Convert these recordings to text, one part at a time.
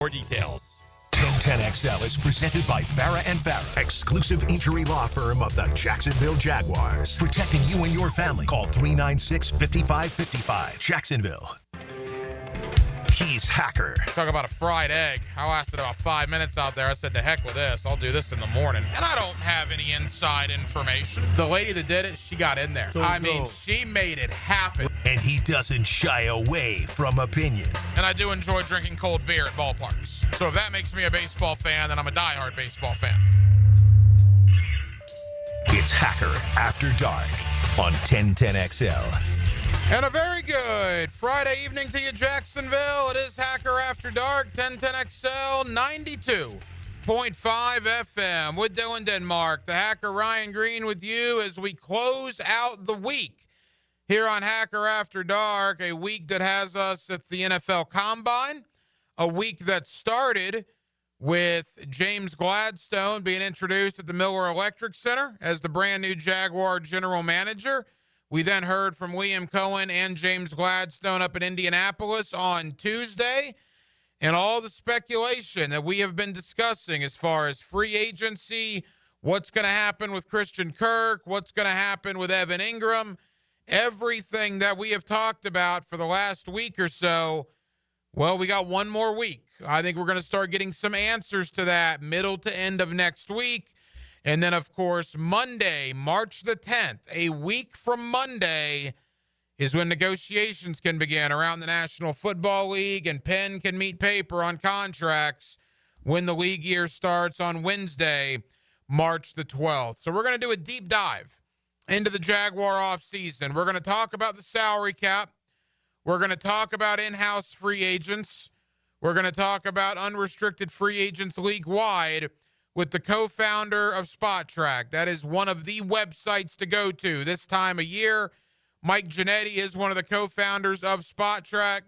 More details. 1010XL is presented by Farah and Farah, exclusive injury law firm of the Jacksonville Jaguars. Protecting you and your family. Call 396-5555. Jacksonville. He's Hacker. Talk about a fried egg. I lasted about 5 minutes out there. I said, to heck with this. I'll do this in the morning. And I don't have any inside information. The lady that did it, she got in there. She made it happen. And he doesn't shy away from opinion. And I do enjoy drinking cold beer at ballparks. So if that makes me a baseball fan, then I'm a diehard baseball fan. It's Hacker After Dark on 1010XL. And a very good Friday evening to you, Jacksonville. It is Hacker After Dark, 1010XL 92.5 FM with Dylan Denmark. The Hacker Ryan Green with you as we close out the week here on Hacker After Dark, a week that has us at the NFL Combine, a week that started with James Gladstone being introduced at the Miller Electric Center as the brand new Jaguar general manager. We then heard from Liam Cohen and James Gladstone up in Indianapolis on Tuesday, and all the speculation that we have been discussing as far as free agency, what's going to happen with Christian Kirk, what's going to happen with Evan Ingram, everything that we have talked about for the last week or so. Well, we got one more week. I think we're going to start getting some answers to that middle to end of next week. And then, of course, Monday, March the 10th, a week from Monday, is when negotiations can begin around the National Football League, and pen can meet paper on contracts when the league year starts on Wednesday, March the 12th. So we're going to do a deep dive into the Jaguar offseason. We're going to talk about the salary cap. We're going to talk about in-house free agents. We're going to talk about unrestricted free agents league-wide with the co-founder of Spot Track. That is one of the websites to go to this time of year. Mike Ginnitti is one of the co-founders of Spot Track,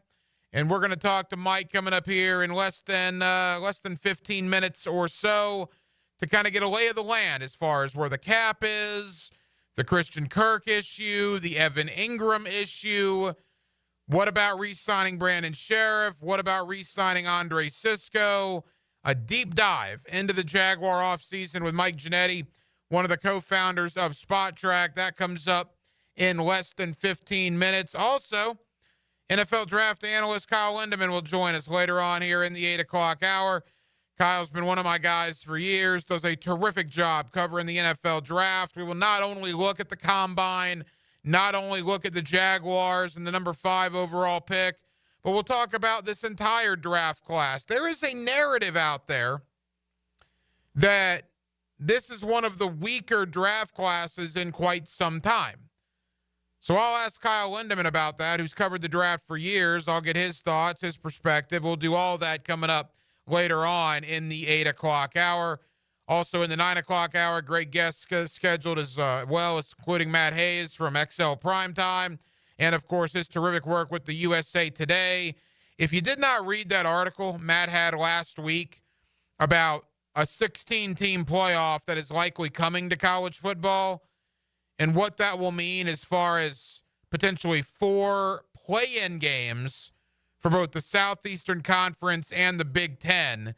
and we're going to talk to Mike coming up here in less than 15 minutes or so to kind of get a lay of the land as far as where the cap is, the Christian Kirk issue, the Evan Ingram issue. What about re-signing Brandon Sheriff? What about re-signing Andre Sisco? A deep dive into the Jaguar offseason with Mike Ginnitti, one of the co-founders of Spot Track. That comes up in less than 15 minutes. Also, NFL draft analyst Kyle Linderman will join us later on here in the 8 o'clock hour. Kyle's been one of my guys for years, does a terrific job covering the NFL draft. We will not only look at the Combine, not only look at the Jaguars and the number 5 overall pick, but we'll talk about this entire draft class. There is a narrative out there that this is one of the weaker draft classes in quite some time. So I'll ask Kyle Linderman about that, who's covered the draft for years. I'll get his thoughts, his perspective. We'll do all that coming up later on in the 8 o'clock hour. Also in the 9 o'clock hour, great guests scheduled as well, including Matt Hayes from XL Primetime. And, of course, his terrific work with the USA Today. If you did not read that article Matt had last week about a 16-team playoff that is likely coming to college football and what that will mean as far as potentially 4 play-in games for both the Southeastern Conference and the Big Ten,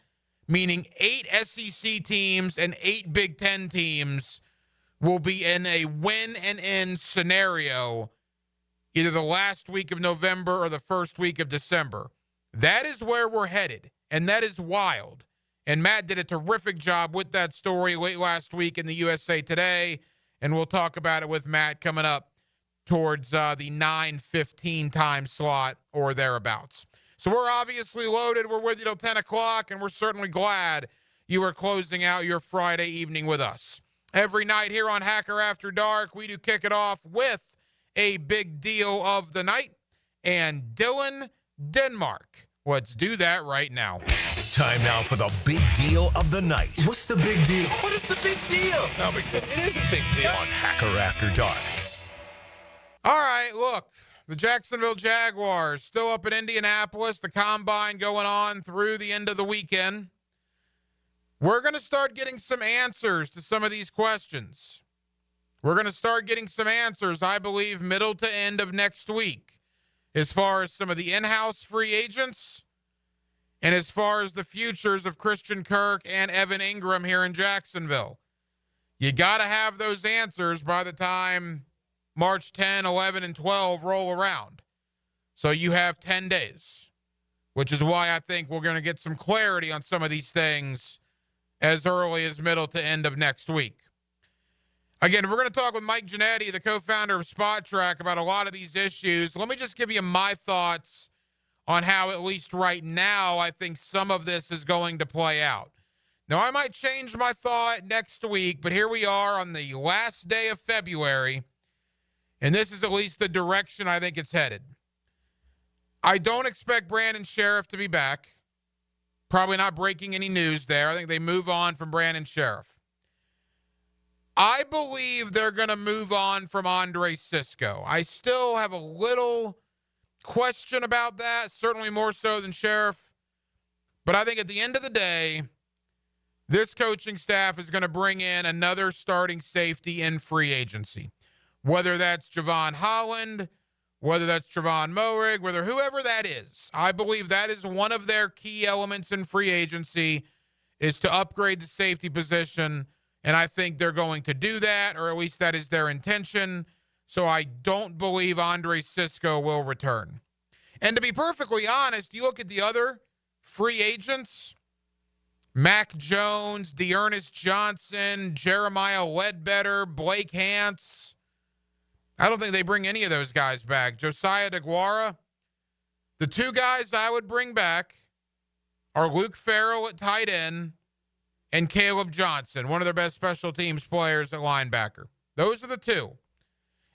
meaning 8 SEC teams and 8 Big Ten teams will be in a win-and-end scenario either the last week of November or the first week of December. That is where we're headed, and that is wild. And Matt did a terrific job with that story late last week in the USA Today, and we'll talk about it with Matt coming up towards the 9:15 time slot or thereabouts. So we're obviously loaded. We're with you till 10 o'clock, and we're certainly glad you are closing out your Friday evening with us. Every night here on Hacker After Dark, we do kick it off with a big deal of the night, and Dylan Denmark. Let's do that right now. Time now for the big deal of the night. What's the big deal? What is the big deal? No big deal. It is a big deal. On Hacker After Dark. All right, look, the Jacksonville Jaguars still up in Indianapolis, the Combine going on through the end of the weekend. We're going to start getting some answers to some of these questions. We're going to start getting some answers, I believe, middle to end of next week as far as some of the in-house free agents and as far as the futures of Christian Kirk and Evan Ingram here in Jacksonville. You got to have those answers by the time March 10, 11, and 12 roll around. So you have 10 days, which is why I think we're going to get some clarity on some of these things as early as middle to end of next week. Again, we're going to talk with Mike Ginnitti, the co-founder of Spot Track, about a lot of these issues. Let me just give you my thoughts on how, at least right now, I think some of this is going to play out. Now, I might change my thought next week, but here we are on the last day of February, and this is at least the direction I think it's headed. I don't expect Brandon Sheriff to be back. Probably not breaking any news there. I think they move on from Brandon Sheriff. I believe they're going to move on from Andre Sisco. I still have a little question about that, certainly more so than Sheriff. But I think at the end of the day, this coaching staff is going to bring in another starting safety in free agency. Whether that's Javon Holland, whether that's Trevon Moehrig, whether whoever that is. I believe that is one of their key elements in free agency, is to upgrade the safety position. And I think they're going to do that, or at least that is their intention. So I don't believe Andre Sisco will return. And to be perfectly honest, you look at the other free agents, Mac Jones, Dearness Johnson, Jeremiah Ledbetter, Blake Hance. I don't think they bring any of those guys back. Josiah DeGuara. The two guys I would bring back are Luke Farrell at tight end and Caleb Johnson, one of their best special teams players at linebacker. Those are the two.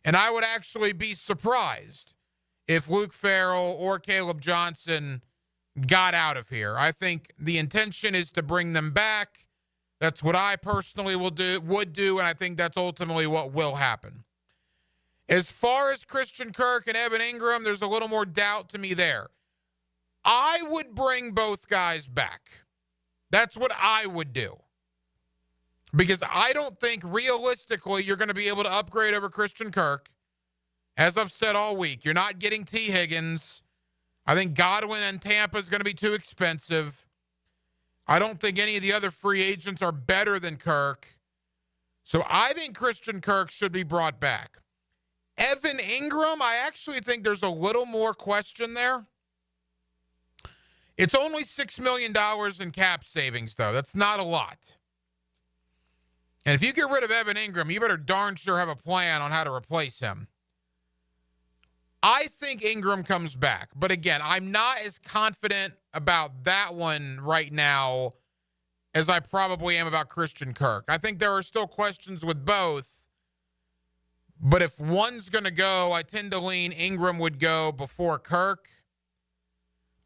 And I would actually be surprised if Luke Farrell or Caleb Johnson got out of here. I think the intention is to bring them back. That's what I personally would do, and I think that's ultimately what will happen. As far as Christian Kirk and Evan Ingram, there's a little more doubt to me there. I would bring both guys back. That's what I would do. Because I don't think realistically you're going to be able to upgrade over Christian Kirk. As I've said all week, you're not getting T. Higgins. I think Godwin and Tampa is going to be too expensive. I don't think any of the other free agents are better than Kirk. So I think Christian Kirk should be brought back. Evan Ingram, I actually think there's a little more question there. It's only $6 million in cap savings, though. That's not a lot. And if you get rid of Evan Ingram, you better darn sure have a plan on how to replace him. I think Ingram comes back. But again, I'm not as confident about that one right now as I probably am about Christian Kirk. I think there are still questions with both. But if one's going to go, I tend to lean Ingram would go before Kirk.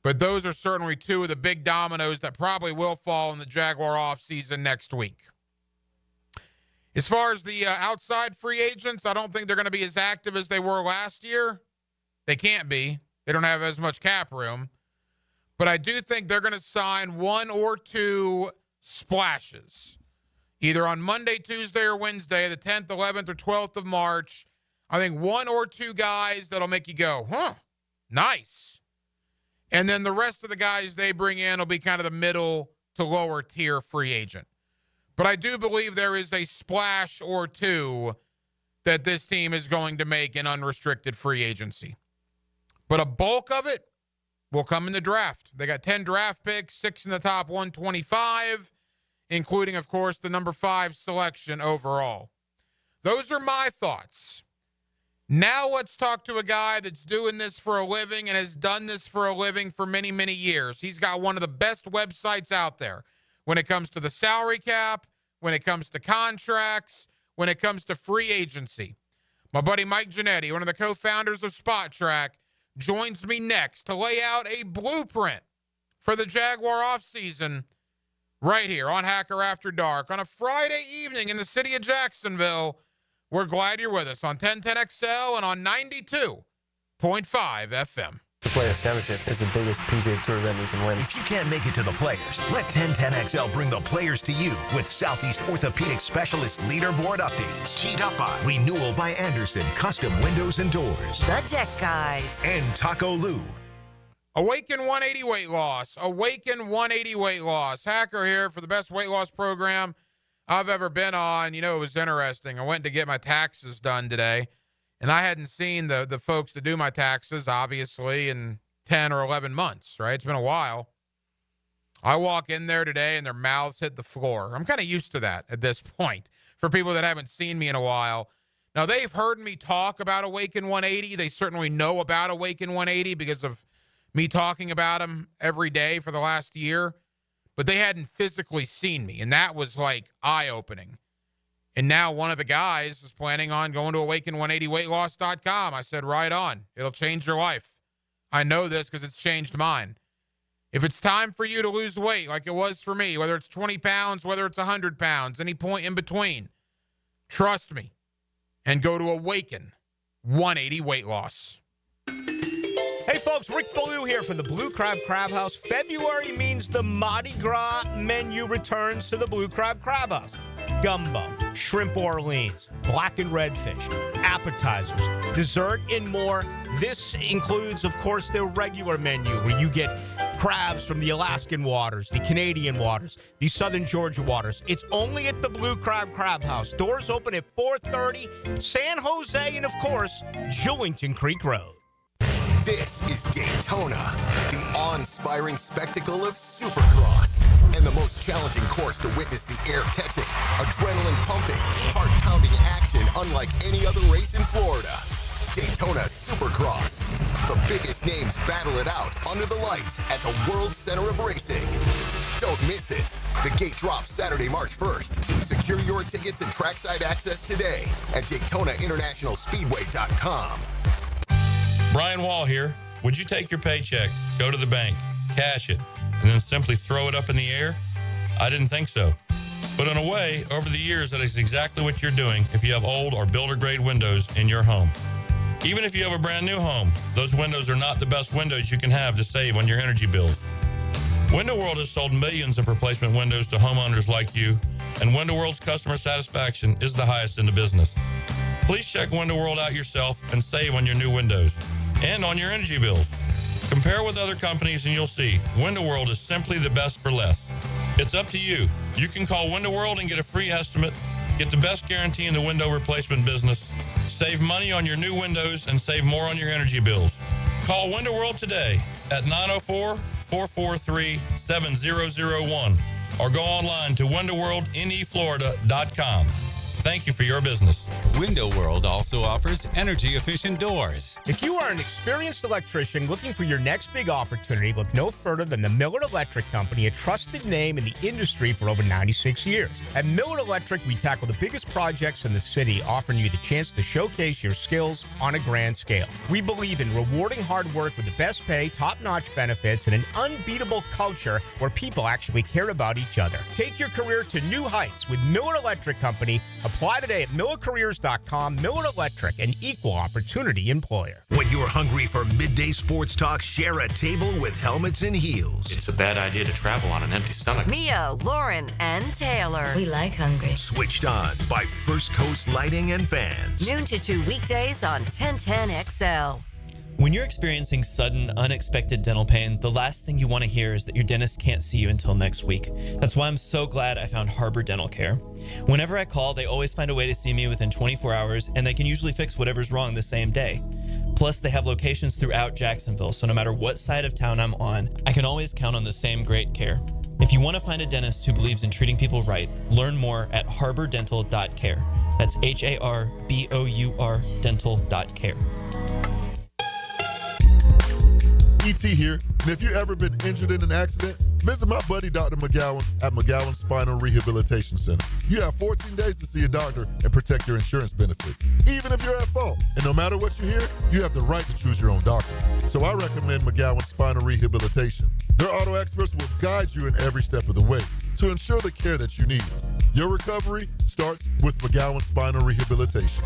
But those are certainly two of the big dominoes that probably will fall in the Jaguar offseason next week. As far as the outside free agents, I don't think they're going to be as active as they were last year. They can't be. They don't have as much cap room. But I do think they're going to sign one or two splashes. Either on Monday, Tuesday, or Wednesday, the 10th, 11th, or 12th of March. I think one or two guys that'll make you go, nice. And then the rest of the guys they bring in will be kind of the middle to lower tier free agent. But I do believe there is a splash or two that this team is going to make in unrestricted free agency. But a bulk of it will come in the draft. They got 10 draft picks, 6 in the top 125. Including, of course, the number 5 selection overall. Those are my thoughts. Now let's talk to a guy that's doing this for a living and has done this for a living for many, many years. He's got one of the best websites out there when it comes to the salary cap, when it comes to contracts, when it comes to free agency. My buddy Mike Ginnitti, one of the co-founders of Spot Track, joins me next to lay out a blueprint for the Jaguar offseason right here on Hacker After Dark on a Friday evening in the city of Jacksonville. We're glad you're with us on 1010XL and on 92.5 FM. The Players Championship is the biggest PGA Tour event you can win. If you can't make it to the Players, let 1010XL bring the Players to you with Southeast Orthopedic Specialist leaderboard updates. Teed up by Renewal by Anderson, custom windows and doors. The Deck Guys. And Taco Lou. Awaken 180 weight loss. Awaken 180 weight loss. Hacker here for the best weight loss program I've ever been on. You know, it was interesting. I went to get my taxes done today, and I hadn't seen the folks that do my taxes, obviously, in 10 or 11 months, right? It's been a while. I walk in there today, and their mouths hit the floor. I'm kind of used to that at this point for people that haven't seen me in a while. Now, they've heard me talk about Awaken 180. They certainly know about Awaken 180 because of me talking about them every day for the last year, but they hadn't physically seen me, and that was like eye-opening. And now one of the guys is planning on going to awaken180weightloss.com. I said, right on. It'll change your life. I know this because it's changed mine. If it's time for you to lose weight like it was for me, whether it's 20 pounds, whether it's 100 pounds, any point in between, trust me and go to Awaken 180 Weight Loss. Hey folks, Rick Ballou here from the Blue Crab Crab House. February means the Mardi Gras menu returns to the Blue Crab Crab House. Gumbo, shrimp Orleans, blackened redfish, appetizers, dessert, and more. This includes, of course, the regular menu where you get crabs from the Alaskan waters, the Canadian waters, the Southern Georgia waters. It's only at the Blue Crab Crab House. Doors open at 4:30, San Jose, and, of course, Jewington Creek Road. This is Daytona, the awe-inspiring spectacle of Supercross, and the most challenging course to witness the air-catching, adrenaline-pumping, heart-pounding action unlike any other race in Florida. Daytona Supercross. The biggest names battle it out under the lights at the World Center of Racing. Don't miss it. The gate drops Saturday, March 1st. Secure your tickets and trackside access today at DaytonaInternationalSpeedway.com. Brian Wall here. Would you take your paycheck, go to the bank, cash it, and then simply throw it up in the air? I didn't think so. But in a way, over the years, that is exactly what you're doing if you have old or builder-grade windows in your home. Even if you have a brand new home, those windows are not the best windows you can have to save on your energy bills. Window World has sold millions of replacement windows to homeowners like you, and Window World's customer satisfaction is the highest in the business. Please check Window World out yourself and save on your new windows and on your energy bills. Compare with other companies and you'll see Window World is simply the best for less. It's up to you. You can call Window World and get a free estimate, get the best guarantee in the window replacement business, save money on your new windows, and save more on your energy bills. Call Window World today at 904-443-7001 or go online to windowworldneflorida.com. Thank you for your business. Window World also offers energy-efficient doors. If you are an experienced electrician looking for your next big opportunity, look no further than the Miller Electric Company, a trusted name in the industry for over 96 years. At Miller Electric, we tackle the biggest projects in the city, offering you the chance to showcase your skills on a grand scale. We believe in rewarding hard work with the best pay, top-notch benefits, and an unbeatable culture where people actually care about each other. Take your career to new heights with Miller Electric Company. Apply today at millercareers.com. Miller Electric, an equal opportunity employer. When you're hungry for midday sports talk, share a table with Helmets and Heels. It's a bad idea to travel on an empty stomach. Mia, Lauren, and Taylor. We like hungry. Switched on by First Coast Lighting and Fans. Noon to 2 weekdays on 1010 XL. When you're experiencing sudden, unexpected dental pain, the last thing you want to hear is that your dentist can't see you until next week. That's why I'm so glad I found Harbor Dental Care. Whenever I call, they always find a way to see me within 24 hours, and they can usually fix whatever's wrong the same day. Plus, they have locations throughout Jacksonville, so no matter what side of town I'm on, I can always count on the same great care. If you want to find a dentist who believes in treating people right, learn more at harbordental.care. That's HARBOUR dental.care. ET here, and if you've ever been injured in an accident, visit my buddy Dr. McGowan at McGowan Spinal Rehabilitation Center. You have 14 days to see a doctor and protect your insurance benefits, even if you're at fault. And no matter what you hear, you have the right to choose your own doctor. So I recommend McGowan Spinal Rehabilitation. Their auto experts will guide you in every step of the way to ensure the care that you need. Your recovery starts with McGowan Spinal Rehabilitation.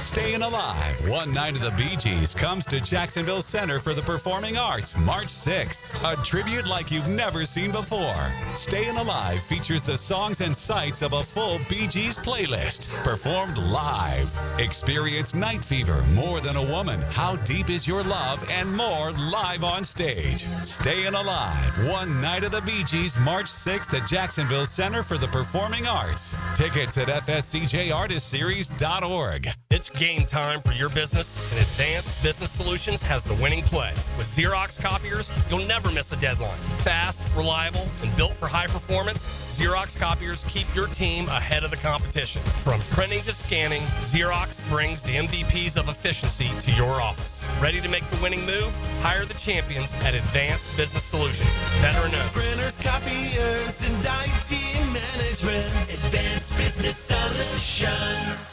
Staying Alive, One Night of the Bee Gees comes to Jacksonville Center for the Performing Arts March 6th. A tribute like you've never seen before. Staying Alive features the songs and sights of a full Bee Gees playlist performed live. Experience Night Fever, More Than a Woman, How Deep Is Your Love, and more live on stage. Staying Alive, One Night of the Bee Gees, March 6th at Jacksonville Center for the Performing Arts. Tickets at fscjartistseries.org. It's game time for your business, and Advanced Business Solutions has the winning play. With Xerox copiers, you'll never miss a deadline. Fast, reliable, and built for high performance, Xerox copiers keep your team ahead of the competition. From printing to scanning, Xerox brings the MVPs of efficiency to your office. Ready to make the winning move? Hire the champions at Advanced Business Solutions. Better known. Printers, copiers, and IT management. Advanced Business Solutions.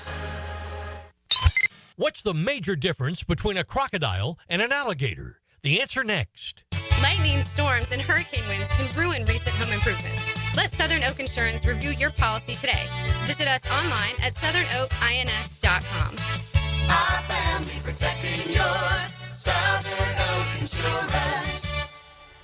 What's the major difference between a crocodile and an alligator? The answer next. Lightning, storms, and hurricane winds can ruin recent home improvements. Let Southern Oak Insurance review your policy today. Visit us online at southernoakins.com. Our family protecting yours. Southern Oak Insurance.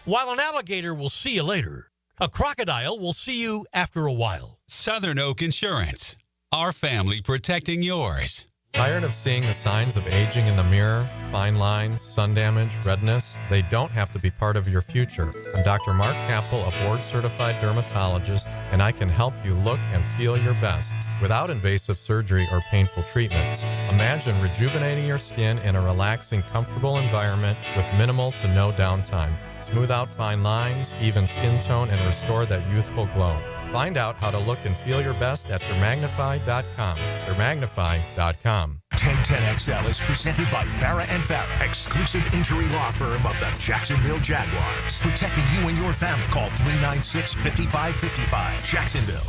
While an alligator will see you later, a crocodile will see you after a while. Southern Oak Insurance. Our family protecting yours. Tired of seeing the signs of aging in the mirror? Fine lines, sun damage, redness? They don't have to be part of your future. I'm Dr. Mark Capel, a board-certified dermatologist, and I can help you look and feel your best without invasive surgery or painful treatments. Imagine rejuvenating your skin in a relaxing, comfortable environment with minimal to no downtime. Smooth out fine lines, even skin tone, and restore that youthful glow. Find out how to look and feel your best at Dermagnify.com. Dermagnify.com. 1010XL is presented by Farah and Farah, exclusive injury law firm of the Jacksonville Jaguars. Protecting you and your family. Call 396-5555. Jacksonville.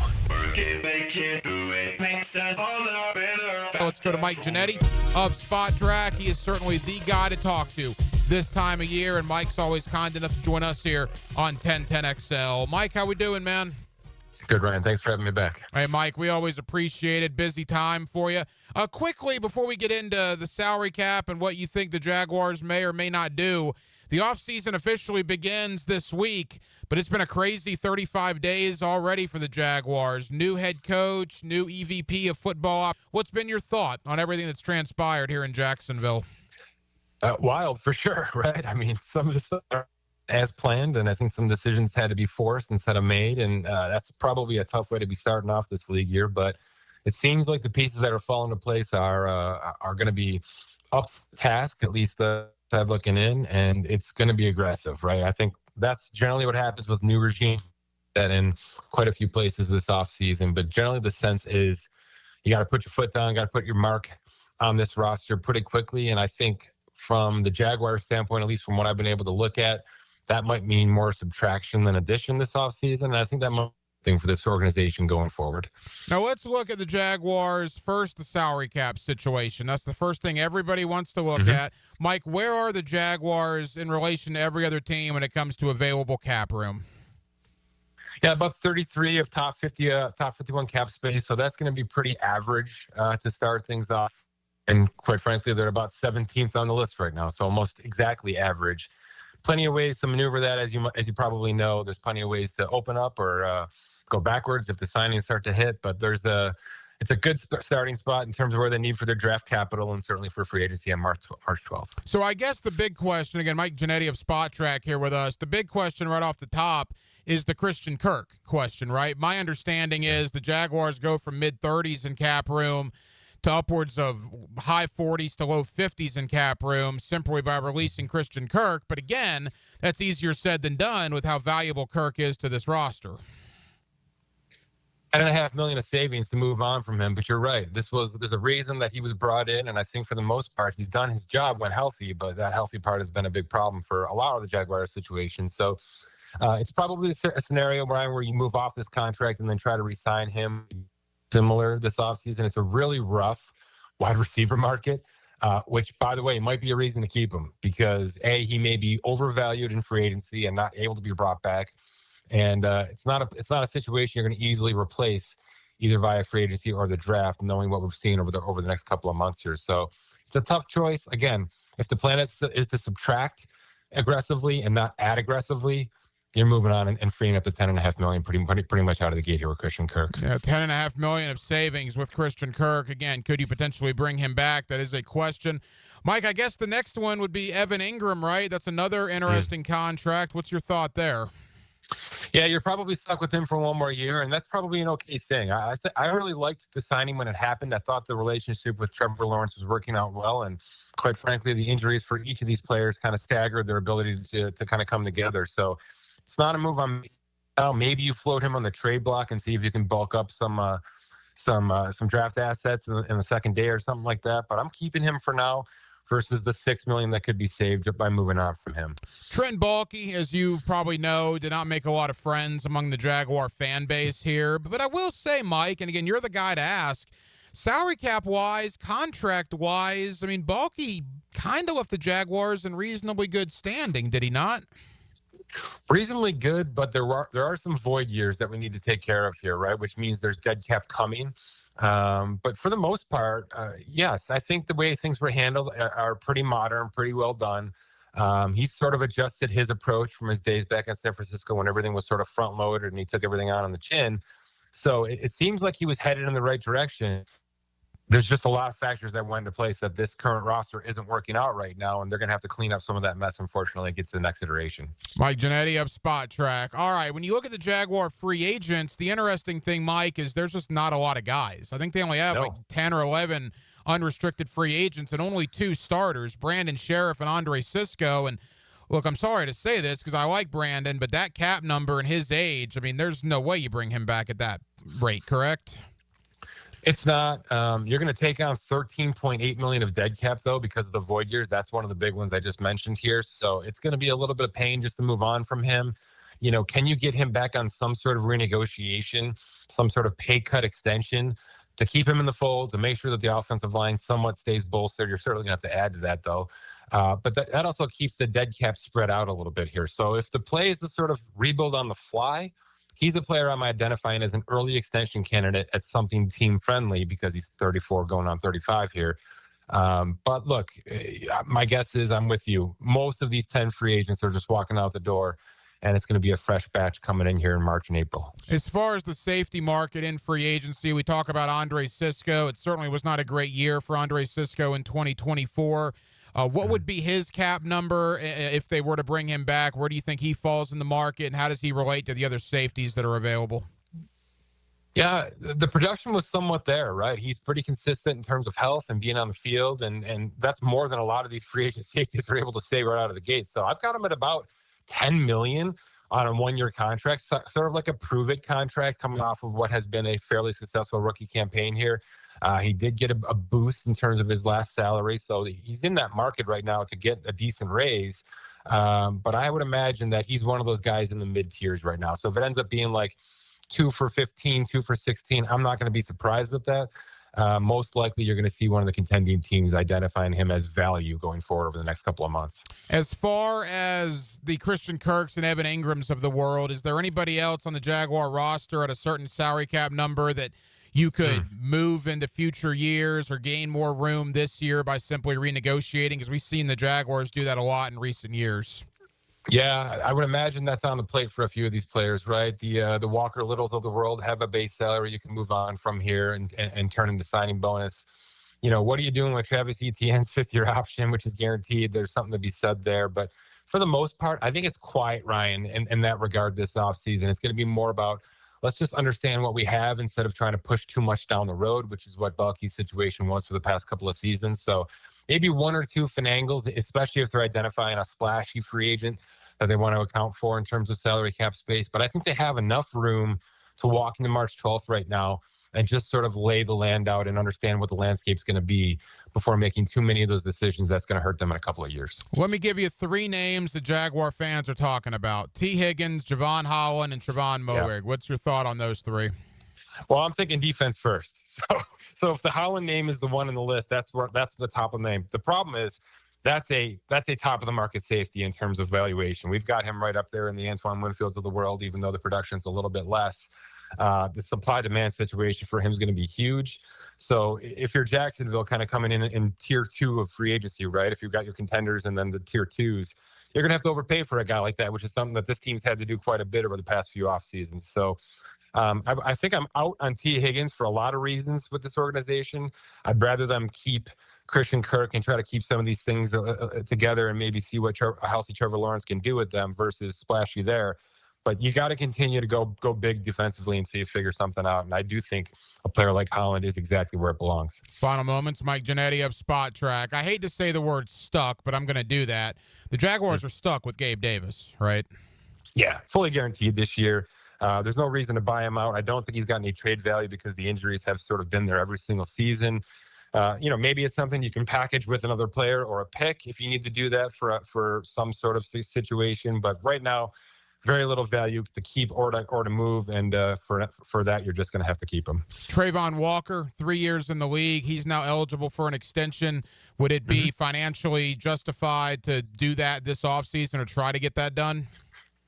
Let's go to Mike Ginnitti of Spot Track. He is certainly the guy to talk to this time of year, and Mike's always kind enough to join us here on 1010XL. Mike, how we doing, man? Good, Ryan. Thanks for having me back. Hey, Mike, we always appreciate it. Busy time for you. Quickly, before we get into the salary cap and what you think the Jaguars may or may not do, the offseason officially begins this week, but it's been a crazy 35 days already for the Jaguars. New head coach, new EVP of football. What's been your thought on everything that's transpired here in Jacksonville? Wild, for sure, right? I mean, some of the stuff as planned, and I think some decisions had to be forced instead of made, and that's probably a tough way to be starting off this league year, but it seems like the pieces that are falling into place are going to be up to task, at least looking in, and it's going to be aggressive, right? I think that's generally what happens with new regime that in quite a few places this offseason, but generally the sense is you got to put your foot down, got to put your mark on this roster pretty quickly, and I think from the Jaguars standpoint, at least from what I've been able to look at, that might mean more subtraction than addition this offseason. And I think that might be a thing for this organization going forward. Now let's look at the Jaguars. First, the salary cap situation. That's the first thing everybody wants to look at. Mike, where are the Jaguars in relation to every other team when it comes to available cap room? Yeah, about 33 of top 50, top 51 cap space. So that's going to be pretty average to start things off. And quite frankly, they're about 17th on the list right now. So almost exactly average. Plenty of ways to maneuver that, as you probably know. There's plenty of ways to open up or go backwards if the signings start to hit. But it's a good starting spot in terms of where they need for their draft capital and certainly for free agency on March 12th. So I guess the big question, again, Mike Ginnitti of Spot Track here with us, the big question right off the top is the Christian Kirk question, right? My understanding is the Jaguars go from mid-30s in cap room to upwards of high 40s to low 50s in cap room simply by releasing Christian Kirk. But again, that's easier said than done with how valuable Kirk is to this roster. $10.5 million of savings to move on from him, but you're right. There's a reason that he was brought in, and I think for the most part he's done his job when healthy, but that healthy part has been a big problem for a lot of the Jaguars situations. So it's probably a scenario, Brian, where you move off this contract and then try to re-sign him similar this offseason. It's a really rough wide receiver market, which, by the way, might be a reason to keep him because, A, he may be overvalued in free agency and not able to be brought back. And it's not a situation you're going to easily replace either via free agency or the draft, knowing what we've seen over the next couple of months here. So it's a tough choice. Again, if the plan is to subtract aggressively and not add aggressively, you're moving on and freeing up the $10.5 million pretty much out of the gate here with Christian Kirk. Yeah, $10.5 million of savings with Christian Kirk. Again, could you potentially bring him back? That is a question. Mike, I guess the next one would be Evan Ingram, right? That's another interesting contract. What's your thought there? Yeah, you're probably stuck with him for one more year, and that's probably an okay thing. I really liked the signing when it happened. I thought the relationship with Trevor Lawrence was working out well, and quite frankly, the injuries for each of these players kind of staggered their ability to kind of come together. So it's not a move on now. Maybe you float him on the trade block and see if you can bulk up some draft assets in the second day or something like that. But I'm keeping him for now versus the $6 million that could be saved by moving on from him. Trent Baalke, as you probably know, did not make a lot of friends among the Jaguar fan base here. But I will say, Mike, and again, you're the guy to ask, salary cap-wise, contract-wise, I mean, Baalke kind of left the Jaguars in reasonably good standing, did he not? Reasonably good, but there are some void years that we need to take care of here, right? Which means there's dead cap coming. But for the most part, yes, I think the way things were handled are pretty modern, pretty well done. He's sort of adjusted his approach from his days back in San Francisco when everything was sort of front loaded and he took everything on the chin. So it seems like he was headed in the right direction. There's just a lot of factors that went into place that this current roster isn't working out right now, and they're going to have to clean up some of that mess, unfortunately, and get to the next iteration. Mike Ginnitti of Spot Track. All right, when you look at the Jaguar free agents, the interesting thing, Mike, is there's just not a lot of guys. I think they only have like 10 or 11 unrestricted free agents and only 2 starters, Brandon Sheriff and Andre Sisco. And look, I'm sorry to say this because I like Brandon, but that cap number and his age, I mean, there's no way you bring him back at that rate, correct? It's not. You're going to take on $13.8 million of dead cap, though, because of the void years. That's one of the big ones I just mentioned here. So it's going to be a little bit of pain just to move on from him. You know, can you get him back on some sort of renegotiation, some sort of pay cut extension to keep him in the fold, to make sure that the offensive line somewhat stays bolstered? You're certainly going to have to add to that, though. But that also keeps the dead cap spread out a little bit here. So if the play is to sort of rebuild on the fly, he's a player I'm identifying as an early extension candidate at something team-friendly because he's 34 going on 35 here. But look, my guess is I'm with you. Most of these 10 free agents are just walking out the door, and it's going to be a fresh batch coming in here in March and April. As far as the safety market in free agency, we talk about Andre Sisco. It certainly was not a great year for Andre Sisco in 2024. What would be his cap number if they were to bring him back? Where do you think he falls in the market, and how does he relate to the other safeties that are available? Yeah, the production was somewhat there, right? He's pretty consistent in terms of health and being on the field, and that's more than a lot of these free agent safeties are able to say right out of the gate. So I've got him at about $10 million on a one-year contract, sort of like a prove-it contract coming off of what has been a fairly successful rookie campaign here. He did get a boost in terms of his last salary, so he's in that market right now to get a decent raise. But I would imagine that he's one of those guys in the mid-tiers right now. So if it ends up being like 2 for 15, 2 for 16, I'm not going to be surprised with that. Most likely you're going to see one of the contending teams identifying him as value going forward over the next couple of months. As far as the Christian Kirks and Evan Ingrams of the world, is there anybody else on the Jaguar roster at a certain salary cap number that you could move into future years or gain more room this year by simply renegotiating? Because we've seen the Jaguars do that a lot in recent years. Yeah, I would imagine that's on the plate for a few of these players, right? The Walker Littles of the world have a base salary you can move on from here and turn into signing bonus. You know, what are you doing with Travis Etienne's 5th-year option, which is guaranteed? There's something to be said there. But for the most part, I think it's quiet, Ryan, in that regard this offseason. It's going to be more about let's just understand what we have instead of trying to push too much down the road, which is what Baalke's situation was for the past couple of seasons. So maybe 1 or 2 finagles, especially if they're identifying a splashy free agent that they want to account for in terms of salary cap space. But I think they have enough room to walk into March 12th right now and just sort of lay the land out and understand what the landscape's going to be before making too many of those decisions that's going to hurt them in a couple of years. Let me give you 3 names the Jaguar fans are talking about. T. Higgins, Javon Holland, and Trevon Moehrig. Yep. What's your thought on those 3? Well, I'm thinking defense first. So if the Holland name is the one in the list, that's the top of the name. The problem is that's a top of the market safety in terms of valuation. We've got him right up there in the Antoine Winfields of the world, even though the production's a little bit less. The supply-demand situation for him is going to be huge. So if you're Jacksonville kind of coming in tier 2 of free agency, right? If you've got your contenders and then the tier 2s, you're going to have to overpay for a guy like that, which is something that this team's had to do quite a bit over the past few off seasons. So I think I'm out on T. Higgins for a lot of reasons with this organization. I'd rather them keep Christian Kirk and try to keep some of these things together and maybe see what a healthy Trevor Lawrence can do with them versus splashy there. But you got to continue to go big defensively until you figure something out. And I do think a player like Holland is exactly where it belongs. Final moments, Mike Ginnitti of Spot Track. I hate to say the word stuck, but I'm going to do that. The Jaguars are stuck with Gabe Davis, right? Yeah, fully guaranteed this year. There's no reason to buy him out. I don't think he's got any trade value because the injuries have sort of been there every single season. Maybe it's something you can package with another player or a pick if you need to do that for some sort of situation. But right now, very little value to keep or to move, and for that, you're just going to have to keep him. Trayvon Walker, 3 years in the league. He's now eligible for an extension. Would it be financially justified to do that this offseason or try to get that done?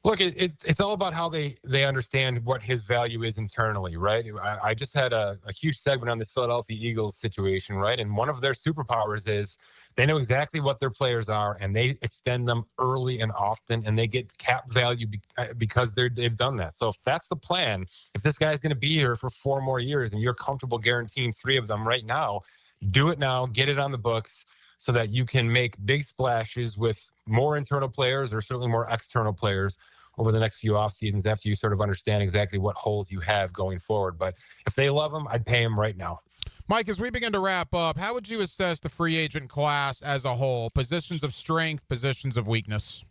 Look, it's all about how they understand what his value is internally, right? I just had a huge segment on this Philadelphia Eagles situation, right? And one of their superpowers is they know exactly what their players are, and they extend them early and often, and they get cap value because they've done that. So if that's the plan, if this guy's going to be here for 4 more years and you're comfortable guaranteeing 3 of them right now, do it now, get it on the books so that you can make big splashes with more internal players or certainly more external players over the next few off seasons after you sort of understand exactly what holes you have going forward. But if they love him, I'd pay him right now. Mike, as we begin to wrap up, how would you assess the free agent class as a whole? Positions of strength, positions of weakness?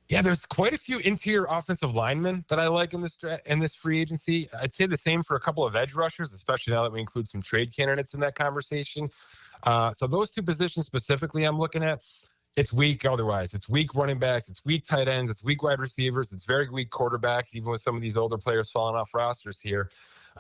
Yeah, there's quite a few interior offensive linemen that I like in this free agency. I'd say the same for a couple of edge rushers, especially now that we include some trade candidates in that conversation. So those 2 positions specifically I'm looking at, it's weak otherwise. It's weak running backs, it's weak tight ends, it's weak wide receivers, it's very weak quarterbacks, even with some of these older players falling off rosters here.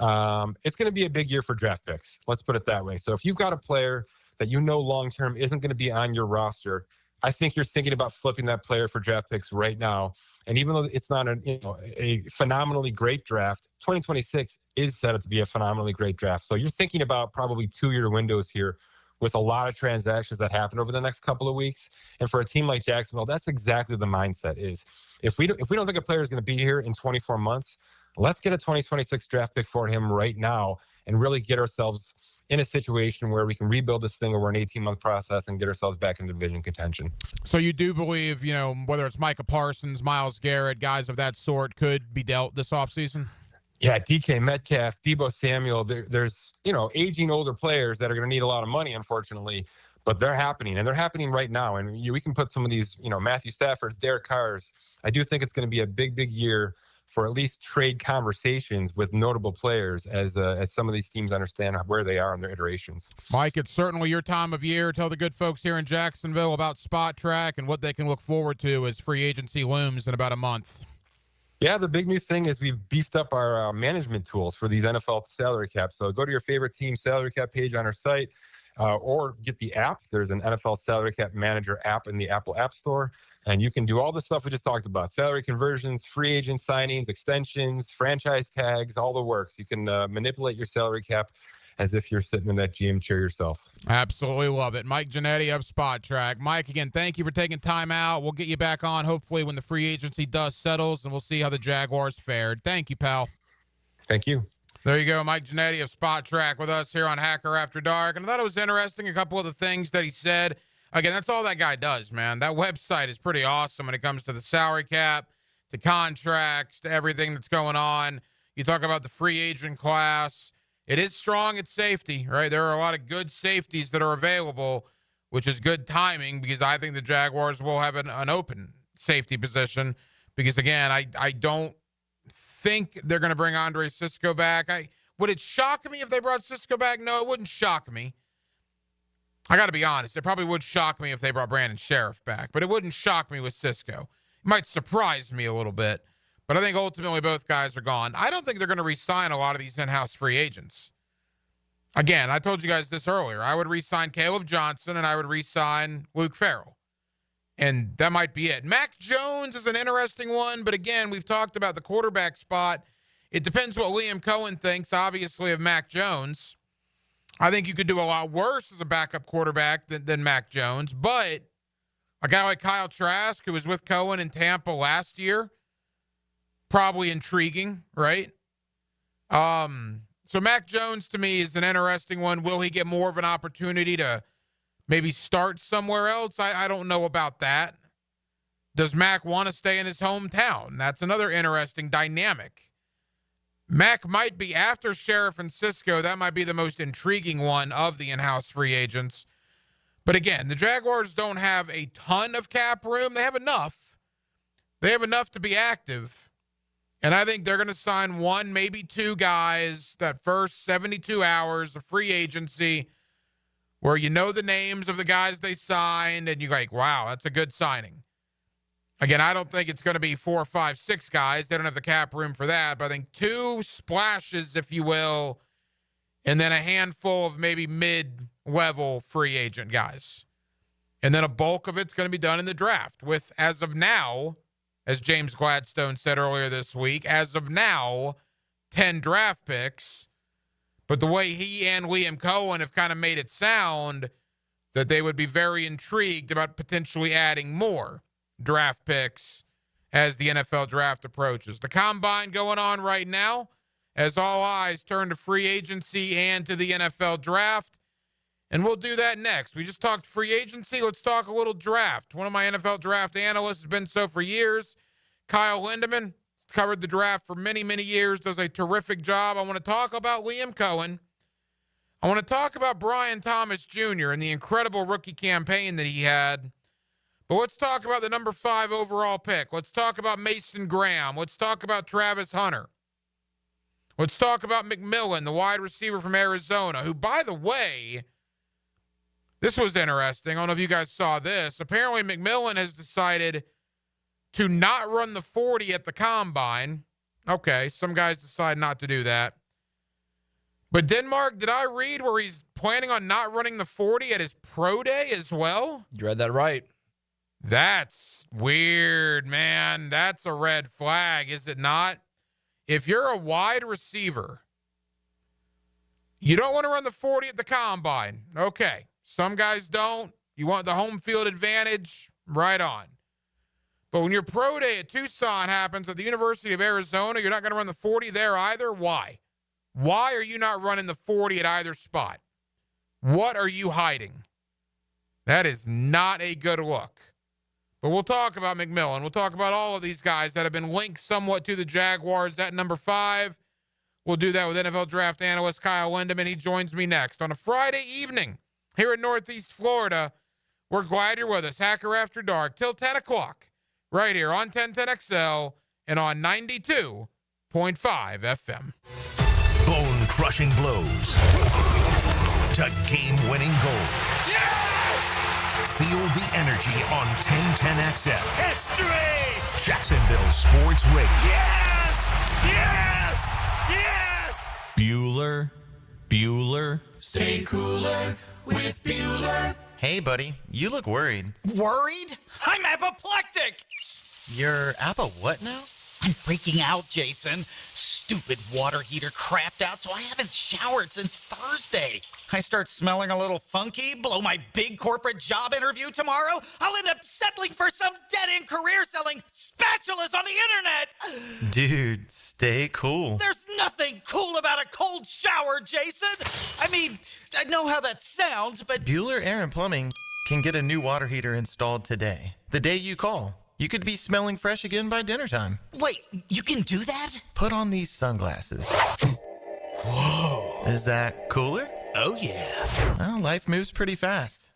It's going to be a big year for draft picks. Let's put it that way. So if you've got a player that you know long-term isn't going to be on your roster, I think you're thinking about flipping that player for draft picks right now. And even though it's not a phenomenally great draft, 2026 is set up to be a phenomenally great draft. So you're thinking about probably 2-year windows here with a lot of transactions that happen over the next couple of weeks. And for a team like Jacksonville, that's exactly the mindset is. If we don't think a player is going to be here in 24 months, let's get a 2026 draft pick for him right now and really get ourselves in a situation where we can rebuild this thing over an 18-month process and get ourselves back into division contention. So you do believe, whether it's Micah Parsons, Myles Garrett, guys of that sort could be dealt this offseason? Yeah, DK Metcalf, Deebo Samuel, there's, aging older players that are going to need a lot of money, unfortunately, but they're happening, and they're happening right now. And we can put some of these, Matthew Stafford's, Derek Carr's. I do think it's going to be a big, big year for at least trade conversations with notable players as some of these teams understand where they are in their iterations. Mike, it's certainly your time of year. Tell the good folks here in Jacksonville about Spot Track and what they can look forward to as free agency looms in about a month. Yeah, the big new thing is we've beefed up our management tools for these NFL salary caps. So go to your favorite team salary cap page on our site or get the app. There's an NFL salary cap manager app in the Apple App Store. And you can do all the stuff we just talked about: salary conversions, free agent signings, extensions, franchise tags, all the works. You can manipulate your salary cap as if you're sitting in that GM chair yourself. Absolutely love it. Mike Ginnitti of Spot Track. Mike, again, thank you for taking time out. We'll get you back on hopefully when the free agency dust settles, and we'll see how the Jaguars fared. Thank you, pal. Thank you. There you go, Mike Ginnitti of Spot Track with us here on Hacker After Dark. And I thought it was interesting, a couple of the things that he said. Again, that's all that guy does, man. That website is pretty awesome when it comes to the salary cap, to contracts, to everything that's going on. You talk about the free agent class. It is strong at safety, right? There are a lot of good safeties that are available, which is good timing because I think the Jaguars will have an open safety position because, again, I don't think they're going to bring Andre Sisco back. Would it shock me if they brought Sisco back? No, it wouldn't shock me. I got to be honest. It probably would shock me if they brought Brandon Sheriff back, but it wouldn't shock me with Sisco. It might surprise me a little bit, but I think ultimately both guys are gone. I don't think they're going to re-sign a lot of these in-house free agents. Again, I told you guys this earlier. I would re-sign Caleb Johnson and I would re-sign Luke Farrell. And that might be it. Mac Jones is an interesting one, but again, we've talked about the quarterback spot It depends what Liam Cohen thinks, obviously, of Mac Jones. I think you could do a lot worse as a backup quarterback than Mac Jones. But a guy like Kyle Trask, who was with Cohen in Tampa last year, probably intriguing, right? So Mac Jones, to me, is an interesting one. Will he get more of an opportunity to maybe start somewhere else? I don't know about that. Does Mac want to stay in his hometown? That's another interesting dynamic. Mac might be, after Sheriff and Cisco, that might be the most intriguing one of the in-house free agents. But again, the Jaguars don't have a ton of cap room. They have enough. They have enough to be active. And I think they're going to sign one, maybe two guys that first 72 hours of free agency where you know the names of the guys they signed and you're like, wow, that's a good signing. Again, I don't think it's going to be 4, 5, 6 guys. They don't have the cap room for that. But I think 2 splashes, if you will, and then a handful of maybe mid-level free agent guys. And then a bulk of it's going to be done in the draft with, as of now, as James Gladstone said earlier this week, as of now, 10 draft picks. But the way he and Liam Cohen have kind of made it sound that they would be very intrigued about potentially adding more draft picks as the NFL draft approaches. The combine going on right now as all eyes turn to free agency and to the NFL draft. And we'll do that next. We just talked free agency. Let's talk a little draft. One of my NFL draft analysts has been so for years. Kyle Linderman covered the draft for many, many years, does a terrific job. I want to talk about Liam Cohen. I want to talk about Brian Thomas Jr. and the incredible rookie campaign that he had. But let's talk about the number 5 overall pick. Let's talk about Mason Graham. Let's talk about Travis Hunter. Let's talk about McMillan, the wide receiver from Arizona, who, by the way, this was interesting. I don't know if you guys saw this. Apparently, McMillan has decided to not run the 40 at the combine. Okay, some guys decide not to do that. But Denmark, did I read where he's planning on not running the 40 at his pro day as well? You read that right. That's weird, man. That's a red flag, is it not? If you're a wide receiver, you don't want to run the 40 at the combine. Okay. Some guys don't. You want the home field advantage? Right on. But when your pro day at Tucson happens at the University of Arizona, you're not going to run the 40 there either? Why? Why are you not running the 40 at either spot? What are you hiding? That is not a good look. But we'll talk about McMillan. We'll talk about all of these guys that have been linked somewhat to the Jaguars at number 5. We'll do that with NFL draft analyst Kyle Linderman. He joins me next on a Friday evening here in Northeast Florida. We're glad you're with us. Hacker After Dark till 10 o'clock right here on 1010XL and on 92.5 FM. Bone-crushing blows to game-winning goals. Yes! Feel the energy on 1010XL. History! Jacksonville Sports Radio. Yes! Yes! Yes! Bueller. Stay cooler with Bueller. Hey, buddy, you look worried. Worried? I'm apoplectic! You're what now? I'm freaking out, Jason. Stupid water heater crapped out, so I haven't showered since Thursday. I start smelling a little funky, blow my big corporate job interview tomorrow. I'll end up settling for some dead-end career selling spatulas on the internet. Dude, stay cool. There's nothing cool about a cold shower, Jason. I mean, I know how that sounds, but Bueller Air and Plumbing can get a new water heater installed today. The day you call. You could be smelling fresh again by dinner time. Wait, you can do that? Put on these sunglasses. Whoa. Is that cooler? Oh, yeah. Well, life moves pretty fast.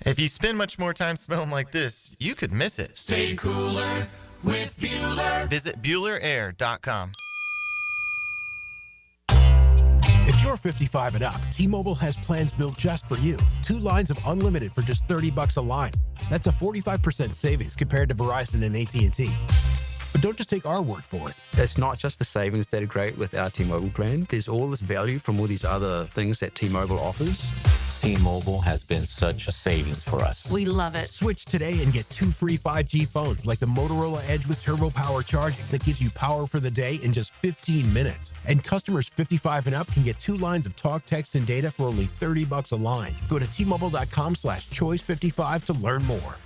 If you spend much more time smelling like this, you could miss it. Stay cooler with Bueller. Visit BuellerAir.com. If you're 55 and up, T-Mobile has plans built just for you. 2 lines of unlimited for just $30 a line. That's a 45% savings compared to Verizon and AT&T. But don't just take our word for it. It's not just the savings that are great with our T-Mobile plan. There's all this value from all these other things that T-Mobile offers. T-Mobile has been such a savings for us. We love it. Switch today and get 2 free 5G phones like the Motorola Edge with Turbo Power charging that gives you power for the day in just 15 minutes. And customers 55 and up can get 2 lines of talk, text, and data for only $30 a line. Go to T-Mobile.com/choice55 to learn more.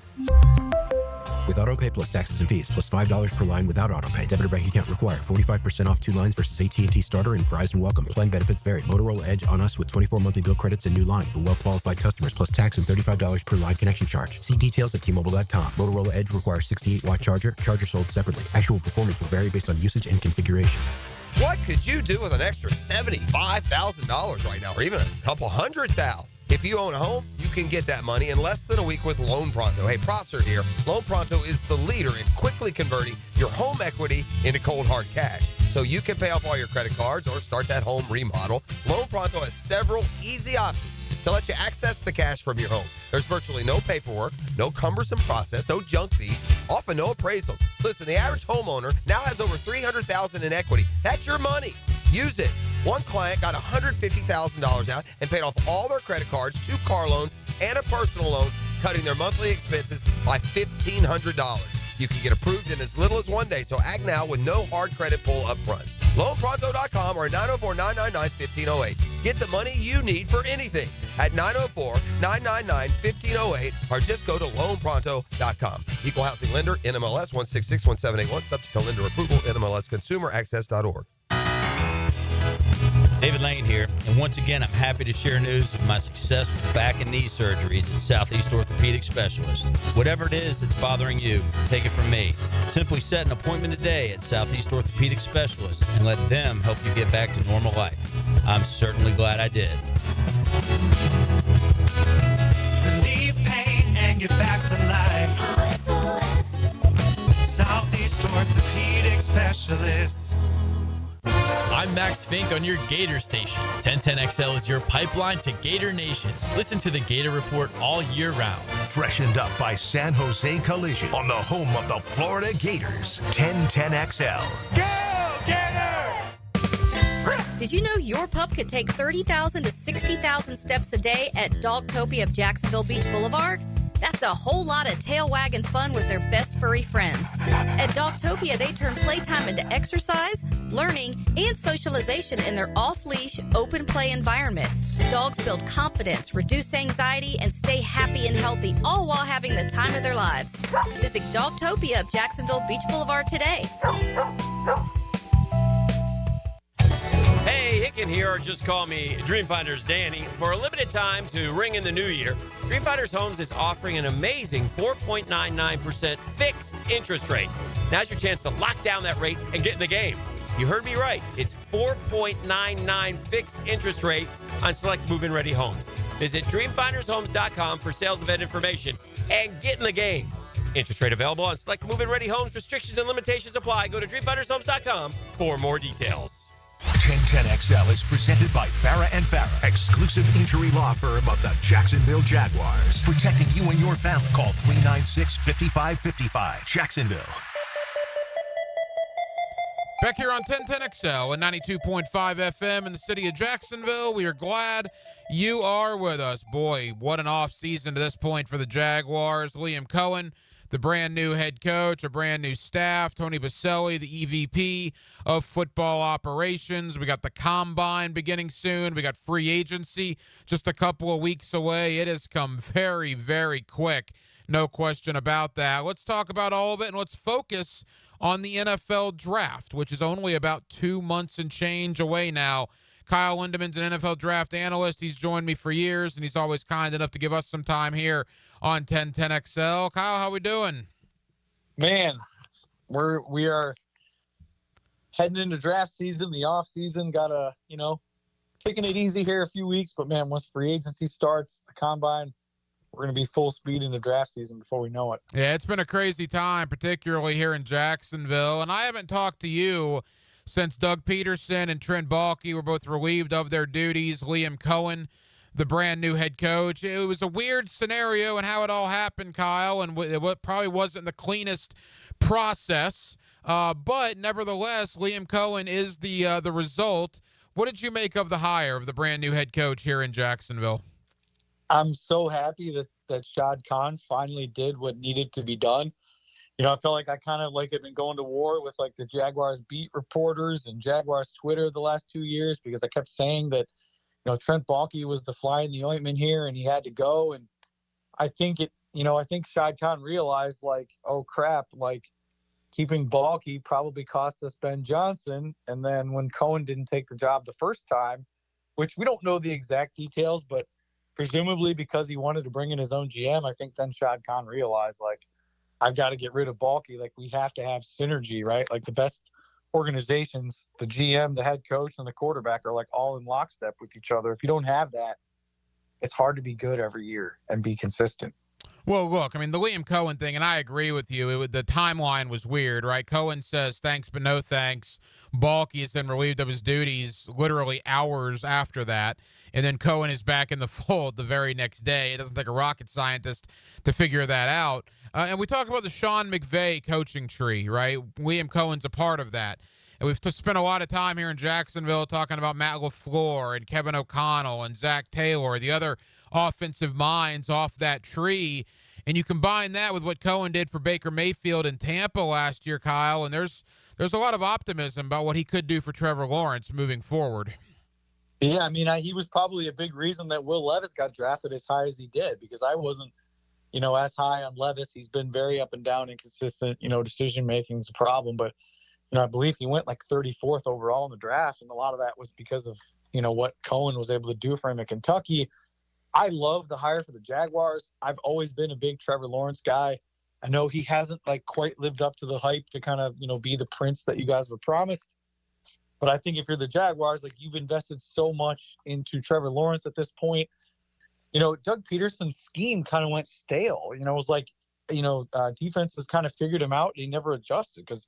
With AutoPay plus taxes and fees, plus $5 per line without AutoPay. Debit or bank account required. 45% off 2 lines versus AT&T Starter and Verizon Welcome. Plan benefits vary. Motorola Edge on us with 24 monthly bill credits and new line for well-qualified customers, plus tax and $35 per line connection charge. See details at T-Mobile.com. Motorola Edge requires 68-watt charger. Charger sold separately. Actual performance will vary based on usage and configuration. What could you do with an extra $75,000 right now, or even a couple $100,000? If you own a home, you can get that money in less than a week with Loan Pronto. Hey, Prosser here. Loan Pronto is the leader in quickly converting your home equity into cold, hard cash, so you can pay off all your credit cards or start that home remodel. Loan Pronto has several easy options to let you access the cash from your home. There's virtually no paperwork, no cumbersome process, no junk fees, often no appraisals. Listen, the average homeowner now has over $300,000 in equity. That's your money. Use it. One client got $150,000 out and paid off all their credit cards, 2 car loans, and a personal loan, cutting their monthly expenses by $1,500. You can get approved in as little as 1 day, so act now with no hard credit pull up front. LoanPronto.com or 904-999-1508. Get the money you need for anything at 904-999-1508 or just go to LoanPronto.com. Equal housing lender, NMLS 1661781, subject to lender approval, NMLSconsumeraccess.org. David Lane here, and once again, I'm happy to share news of my success with back and knee surgeries at Southeast Orthopedic Specialist. Whatever it is that's bothering you, take it from me. Simply set an appointment today at Southeast Orthopedic Specialist and let them help you get back to normal life. I'm certainly glad I did. Relieve pain and get back to life. Southeast Orthopedic Specialists. I'm Max Fink on your Gator station. 1010XL is your pipeline to Gator Nation. Listen to the Gator Report all year round. Freshened up by San Jose Collision on the home of the Florida Gators. 1010XL. Go, Gators! Did you know your pup could take 30,000 to 60,000 steps a day at Dogtopia of Jacksonville Beach Boulevard? That's a whole lot of tail-wagging fun with their best furry friends. At Dogtopia, they turn playtime into exercise, learning, and socialization in their off-leash, open-play environment. Dogs build confidence, reduce anxiety, and stay happy and healthy, all while having the time of their lives. Visit Dogtopia of Jacksonville Beach Boulevard today. Hey, Hicken here, or just call me Dreamfinders Danny. For a limited time to ring in the new year, Dreamfinders Homes is offering an amazing 4.99% fixed interest rate. Now's your chance to lock down that rate and get in the game. You heard me right. It's 4.99 fixed interest rate on select move-in ready homes. Visit dreamfindershomes.com for sales event information and get in the game. Interest rate available on select move-in ready homes. Restrictions and limitations apply. Go to dreamfindershomes.com for more details. 1010XL is presented by Farah and Farah, exclusive injury law firm of the Jacksonville Jaguars. Protecting you and your family. Call 396-5555. Jacksonville. Back here on 1010XL and 92.5 FM in the city of Jacksonville. We are glad you are with us. Boy, what an off season to this point for the Jaguars. Liam Cohen, the brand new head coach, a brand new staff. Tony Baselli, the EVP of football operations. We got the combine beginning soon. We got free agency just a couple of weeks away. It has come very, very quick. No question about that. Let's talk about all of it, and let's focus on the NFL draft, which is only about 2 months and change away now. Kyle Linderman's an NFL draft analyst. He's joined me for years, and he's always kind enough to give us some time here on 1010XL. Kyle, how we doing? Man, we are heading into draft season. The off season got taking it easy here a few weeks, but man, once free agency starts, the combine, we're going to be full speed into draft season before we know it. Yeah, it's been a crazy time, particularly here in Jacksonville, and I haven't talked to you since Doug Peterson and Trent Baalke were both relieved of their duties. Liam Cohen, the brand new head coach. It was a weird scenario and how it all happened, Kyle, and it probably wasn't the cleanest process. But nevertheless, Liam Cohen is the result. What did you make of the hire of the brand new head coach here in Jacksonville? I'm so happy that Shad Khan finally did what needed to be done. I felt like I kind of like had been going to war with like the Jaguars beat reporters and Jaguars Twitter the last 2 years because I kept saying that, Trent Baalke was the fly in the ointment here and he had to go. And I think I think Shad Khan realized like, oh crap, like keeping Baalke probably cost us Ben Johnson. And then when Cohen didn't take the job the first time, which we don't know the exact details, but presumably because he wanted to bring in his own GM, I think then Shad Khan realized like, I've got to get rid of Baalke. Like we have to have synergy, right? Like the best organizations, the GM, the head coach, and the quarterback are like all in lockstep with each other. If you don't have that, it's hard to be good every year and be consistent. Well, look, I mean, the Liam Cohen thing, and I agree with you. The timeline was weird, right? Cohen says thanks, but no thanks. Baalke is then relieved of his duties literally hours after that. And then Cohen is back in the fold the very next day. It doesn't take a rocket scientist to figure that out. And we talk about the Sean McVay coaching tree, right? Liam Cohen's a part of that. And we've spent a lot of time here in Jacksonville talking about Matt LaFleur and Kevin O'Connell and Zach Taylor, the other offensive minds off that tree. And you combine that with what Cohen did for Baker Mayfield in Tampa last year, Kyle, and there's a lot of optimism about what he could do for Trevor Lawrence moving forward. Yeah, I mean, he was probably a big reason that Will Levis got drafted as high as he did because I wasn't, as high on Levis. He's been very up and down, inconsistent, decision-making is a problem. But, I believe he went like 34th overall in the draft, and a lot of that was because of, what Cohen was able to do for him at Kentucky. I love the hire for the Jaguars. I've always been a big Trevor Lawrence guy. I know he hasn't like quite lived up to the hype to kind of, be the prince that you guys were promised. But I think if you're the Jaguars, like you've invested so much into Trevor Lawrence at this point, Doug Peterson's scheme kind of went stale. It was like, defenses kind of figured him out and he never adjusted because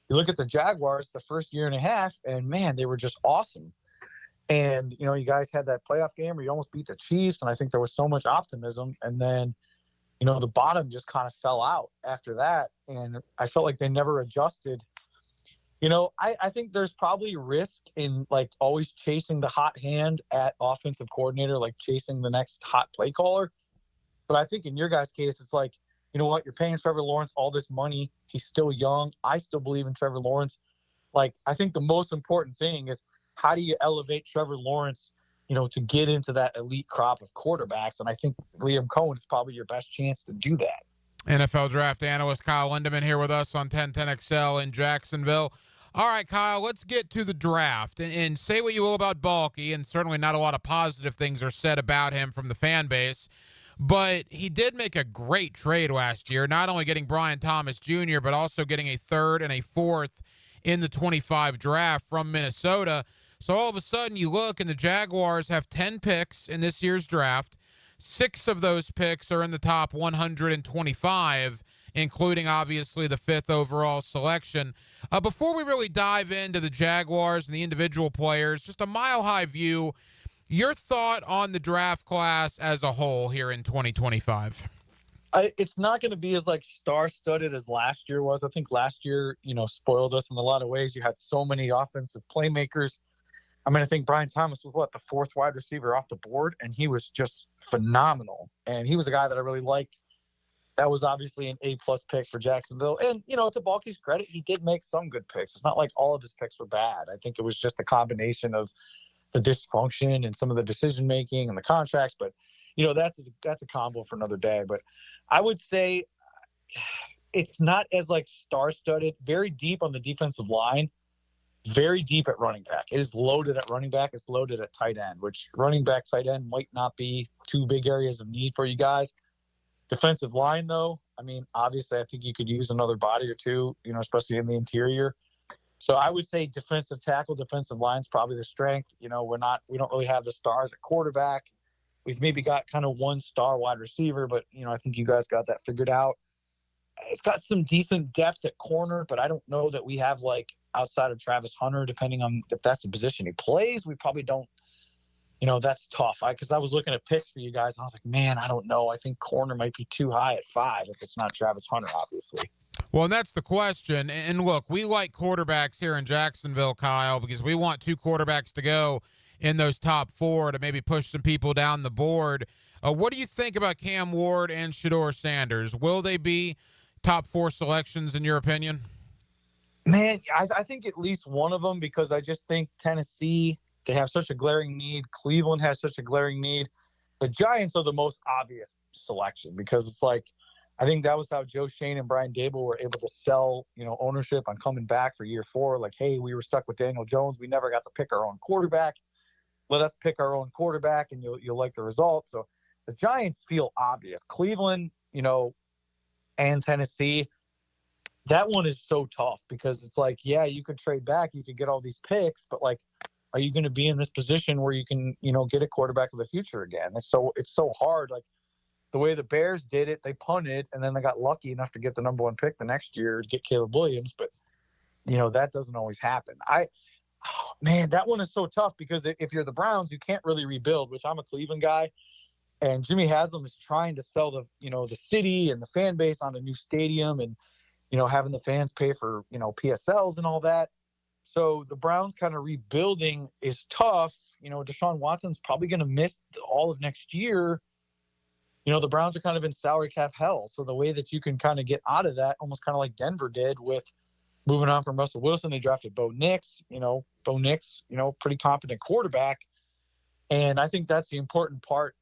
you look at the Jaguars the first year and a half and man, they were just awesome. And, you guys had that playoff game where you almost beat the Chiefs. And I think there was so much optimism. And then, the bottom just kind of fell out after that. And I felt like they never adjusted. I think there's probably risk in like always chasing the hot hand at offensive coordinator, like chasing the next hot play caller. But I think in your guys' case, it's like, you know what, you're paying Trevor Lawrence all this money. He's still young. I still believe in Trevor Lawrence. Like, I think the most important thing is how do you elevate Trevor Lawrence, to get into that elite crop of quarterbacks? And I think Liam Cohen is probably your best chance to do that. NFL draft analyst Kyle Linderman here with us on 1010XL in Jacksonville. All right, Kyle, let's get to the draft. And say what you will about Baalke, and certainly not a lot of positive things are said about him from the fan base, but he did make a great trade last year, not only getting Brian Thomas Jr., but also getting a third and a fourth in the 25 draft from Minnesota. So all of a sudden you look and the Jaguars have 10 picks in this year's draft. 6 of those picks are in the top 125, including obviously the 5th overall selection. Before we really dive into the Jaguars and the individual players, just a mile-high view, your thought on the draft class as a whole here in 2025? It's not going to be as like star-studded as last year was. I think last year, spoiled us in a lot of ways. You had so many offensive playmakers. I mean, I think Brian Thomas was the 4th wide receiver off the board, and he was just phenomenal. And he was a guy that I really liked. That was obviously an A-plus pick for Jacksonville. And, to Baalke's credit, he did make some good picks. It's not like all of his picks were bad. I think it was just a combination of the dysfunction and some of the decision-making and the contracts. But, that's a combo for another day. But I would say it's not as like star-studded, very deep on the defensive line, very deep at running back. It is loaded at running back. It's loaded at tight end, which running back, tight end might not be 2 big areas of need for you guys. Defensive line, though, I mean, obviously, I think you could use another body or two, especially in the interior. So I would say defensive tackle, defensive line is probably the strength. We don't really have the stars at quarterback. We've maybe got kind of 1 star wide receiver, but, I think you guys got that figured out. It's got some decent depth at corner, but I don't know that we have, like, outside of Travis Hunter, depending on if that's the position he plays, we probably don't. That's tough. Because I was looking at picks for you guys, and I was like, man, I don't know. I think corner might be too high at 5 if it's not Travis Hunter, obviously. Well, and that's the question. And look, we like quarterbacks here in Jacksonville, Kyle, because we want 2 quarterbacks to go in those top 4 to maybe push some people down the board. What do you think about Cam Ward and Shedeur Sanders? Will they be top 4 selections in your opinion? Man, I think at least one of them, because I just think Tennessee, they have such a glaring need. Cleveland has such a glaring need. The Giants are the most obvious selection because it's like, I think that was how Joe Shane and Brian Dable were able to sell, ownership on coming back for year 4. Like, hey, we were stuck with Daniel Jones. We never got to pick our own quarterback. Let us pick our own quarterback, and you'll like the result. So the Giants feel obvious. Cleveland, and Tennessee, that one is so tough because it's like, yeah, you could trade back, you could get all these picks, but like, are you going to be in this position where you can, get a quarterback of the future again? It's so hard. Like the way the Bears did it, they punted and then they got lucky enough to get the number 1 pick the next year to get Caleb Williams. But, that doesn't always happen. Man, that one is so tough because if you're the Browns, you can't really rebuild, which I'm a Cleveland guy. And Jimmy Haslam is trying to sell the city and the fan base on a new stadium and, having the fans pay for, PSLs and all that. So the Browns kind of rebuilding is tough. Deshaun Watson's probably going to miss all of next year. The Browns are kind of in salary cap hell. So the way that you can kind of get out of that, almost kind of like Denver did with moving on from Russell Wilson, they drafted Bo Nix, pretty competent quarterback. And I think that's the important part,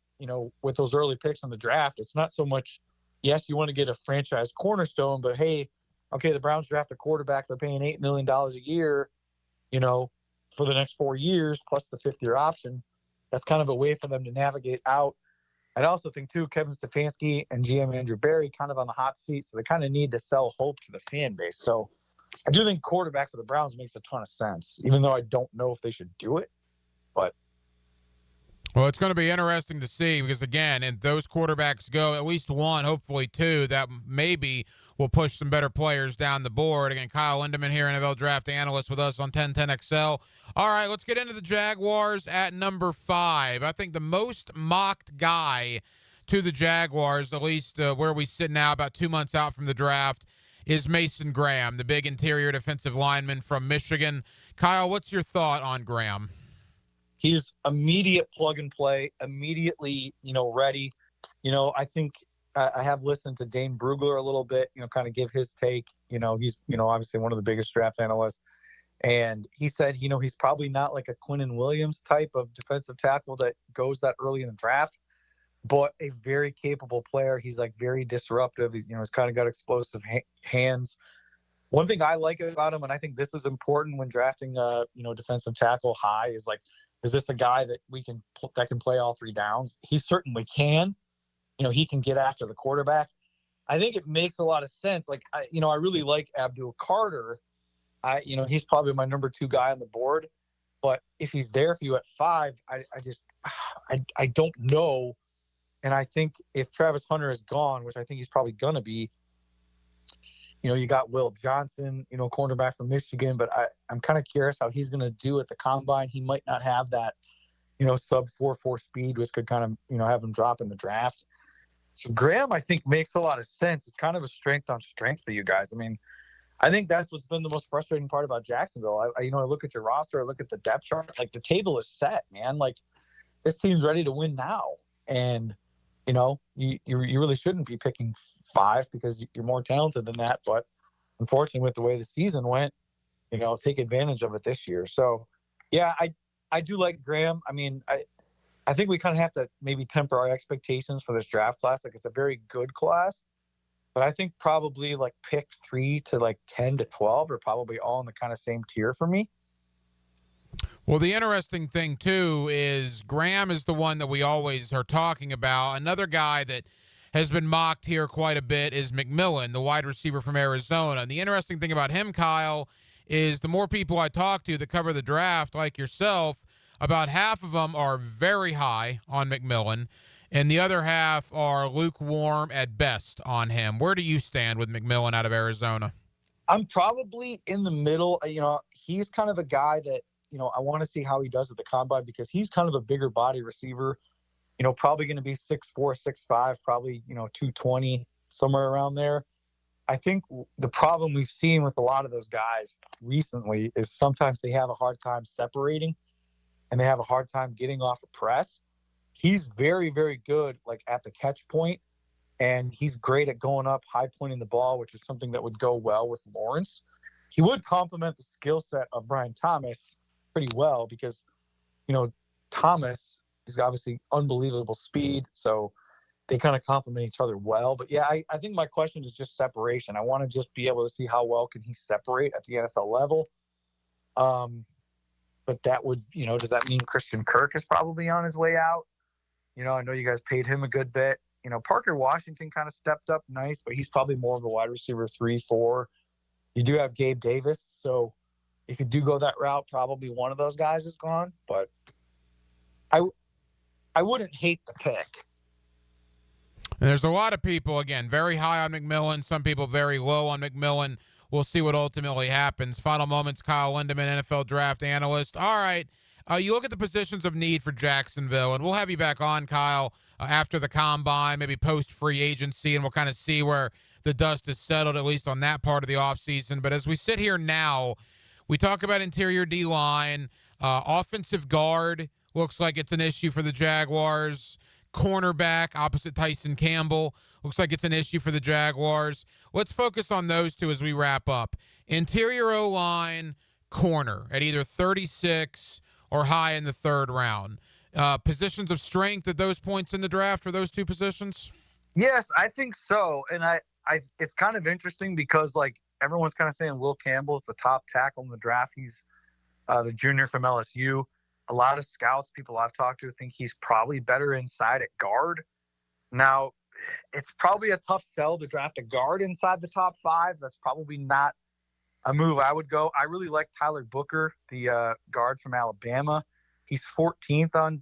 with those early picks in the draft. It's not so much, yes, you want to get a franchise cornerstone, but hey, okay, the Browns draft a quarterback. They're paying $8 million a year, for the next 4 years, plus the 5th-year option. That's kind of a way for them to navigate out. I also think, too, Kevin Stefanski and GM Andrew Berry kind of on the hot seat, so they kind of need to sell hope to the fan base. So I do think quarterback for the Browns makes a ton of sense, even though I don't know if they should do it. But well, it's going to be interesting to see because, again, if those quarterbacks go, at least one, hopefully two, that maybe will push some better players down the board. Again, Kyle Linderman here, NFL Draft Analyst with us on 1010XL. All right, let's get into the Jaguars at number 5. I think the most mocked guy to the Jaguars, at least where we sit now about 2 months out from the draft, is Mason Graham, the big interior defensive lineman from Michigan. Kyle, what's your thought on Graham? He's immediate plug and play, immediately, ready. I think I have listened to Dane Brugler a little bit, kind of give his take. He's, obviously one of the biggest draft analysts. And he said, he's probably not like a Quinnen Williams type of defensive tackle that goes that early in the draft, but a very capable player. He's like very disruptive. He's kind of got explosive hands. One thing I like about him, and I think this is important when drafting defensive tackle high, is like, is this a guy that that can play all 3 downs? He certainly can. He can get after the quarterback. I think it makes a lot of sense. Like, I really like Abdul Carter. He's probably my number 2 guy on the board. But if he's there for you at 5, I don't know. And I think if Travis Hunter is gone, which I think he's probably going to be, you got Will Johnson, cornerback from Michigan, but I'm kind of curious how he's going to do at the combine. He might not have that, sub 4.4 speed, which could kind of, have him drop in the draft. So Graham, I think, makes a lot of sense. It's kind of a strength on strength for you guys. I mean, I think that's what's been the most frustrating part about Jacksonville. I look at your roster, I look at the depth chart, like the table is set, man. Like this team's ready to win now. And, you really shouldn't be picking 5 because you're more talented than that. But unfortunately, with the way the season went, take advantage of it this year. So, yeah, I do like Graham. I mean, I think we kind of have to maybe temper our expectations for this draft class. Like, it's a very good class. But I think probably like pick 3 to like 10 to 12 are probably all in the kind of same tier for me. Well, the interesting thing, too, is Graham is the one that we always are talking about. Another guy that has been mocked here quite a bit is McMillan, the wide receiver from Arizona. And the interesting thing about him, Kyle, is the more people I talk to that cover the draft, like yourself, about half of them are very high on McMillan, and the other half are lukewarm at best on him. Where do you stand with McMillan out of Arizona? I'm probably in the middle. He's kind of a guy that, I want to see how he does at the combine because he's kind of a bigger body receiver, probably going to be 6'4", 6'5", probably, 220, somewhere around there. I think the problem we've seen with a lot of those guys recently is sometimes they have a hard time separating and they have a hard time getting off a press. he's very, very good, like at the catch point, and he's great at going up, high pointing the ball, which is something that would go well with Lawrence. He would complement the skill set of Brian Thomas pretty well because, Thomas is obviously unbelievable speed, so they kind of complement each other well. But yeah, I think my question is just separation. I want to just be able to see how well can he separate at the NFL level. But that would, does that mean Christian Kirk is probably on his way out? I know you guys paid him a good bit. Parker Washington kind of stepped up nice, but he's probably more of the wide receiver 3-4. You do have Gabe Davis, so if you do go that route, probably one of those guys is gone. But I wouldn't hate the pick. And there's a lot of people, again, very high on McMillan, some people very low on McMillan. We'll see what ultimately happens. Final moments, Kyle Linderman, NFL draft analyst. All right, you look at the positions of need for Jacksonville, and we'll have you back on, Kyle, after the combine, maybe post-free agency, and we'll kind of see where the dust is settled, at least on that part of the offseason. But as we sit here now, we talk about interior D-line. Offensive guard looks like it's an issue for the Jaguars. Cornerback opposite Tyson Campbell looks like it's an issue for the Jaguars. Let's focus on those two as we wrap up. Interior O-line, corner at either 36 or high in the third round. Positions of strength at those points in the draft for those two positions? Yes, I think so. And I it's kind of interesting because everyone's kind of saying Will Campbell's the top tackle in the draft. He's the junior from LSU. A lot of scouts, people I've talked to, think he's probably better inside at guard. Now, it's probably a tough sell to draft a guard inside the top 5. That's probably not a move I would go. I really like Tyler Booker, the guard from Alabama. He's 14th on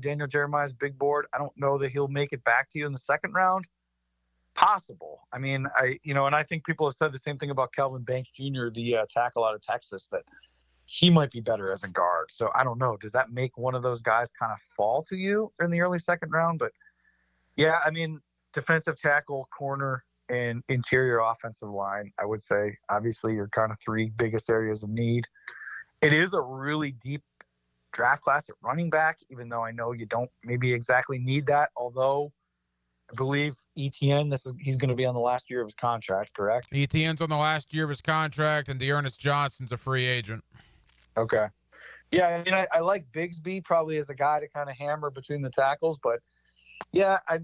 Daniel Jeremiah's big board. I don't know that he'll make it back to you in the second round. Possible. I mean, and I think people have said the same thing about Kelvin Banks Jr., the tackle out of Texas, that he might be better as a guard. So I don't know. Does that make one of those guys kind of fall to you in the early second round? But yeah, I mean, defensive tackle, corner, and interior offensive line, I would say, obviously, your kind of 3 biggest areas of need. It is a really deep draft class at running back, even though I know you don't maybe exactly need that. Although I believe Etienne, he's going to be on the last year of his contract, correct? Etienne's on the last year of his contract, and Dearness Johnson's a free agent. Okay. Yeah, I mean, I like Bigsby probably as a guy to kind of hammer between the tackles, but yeah, I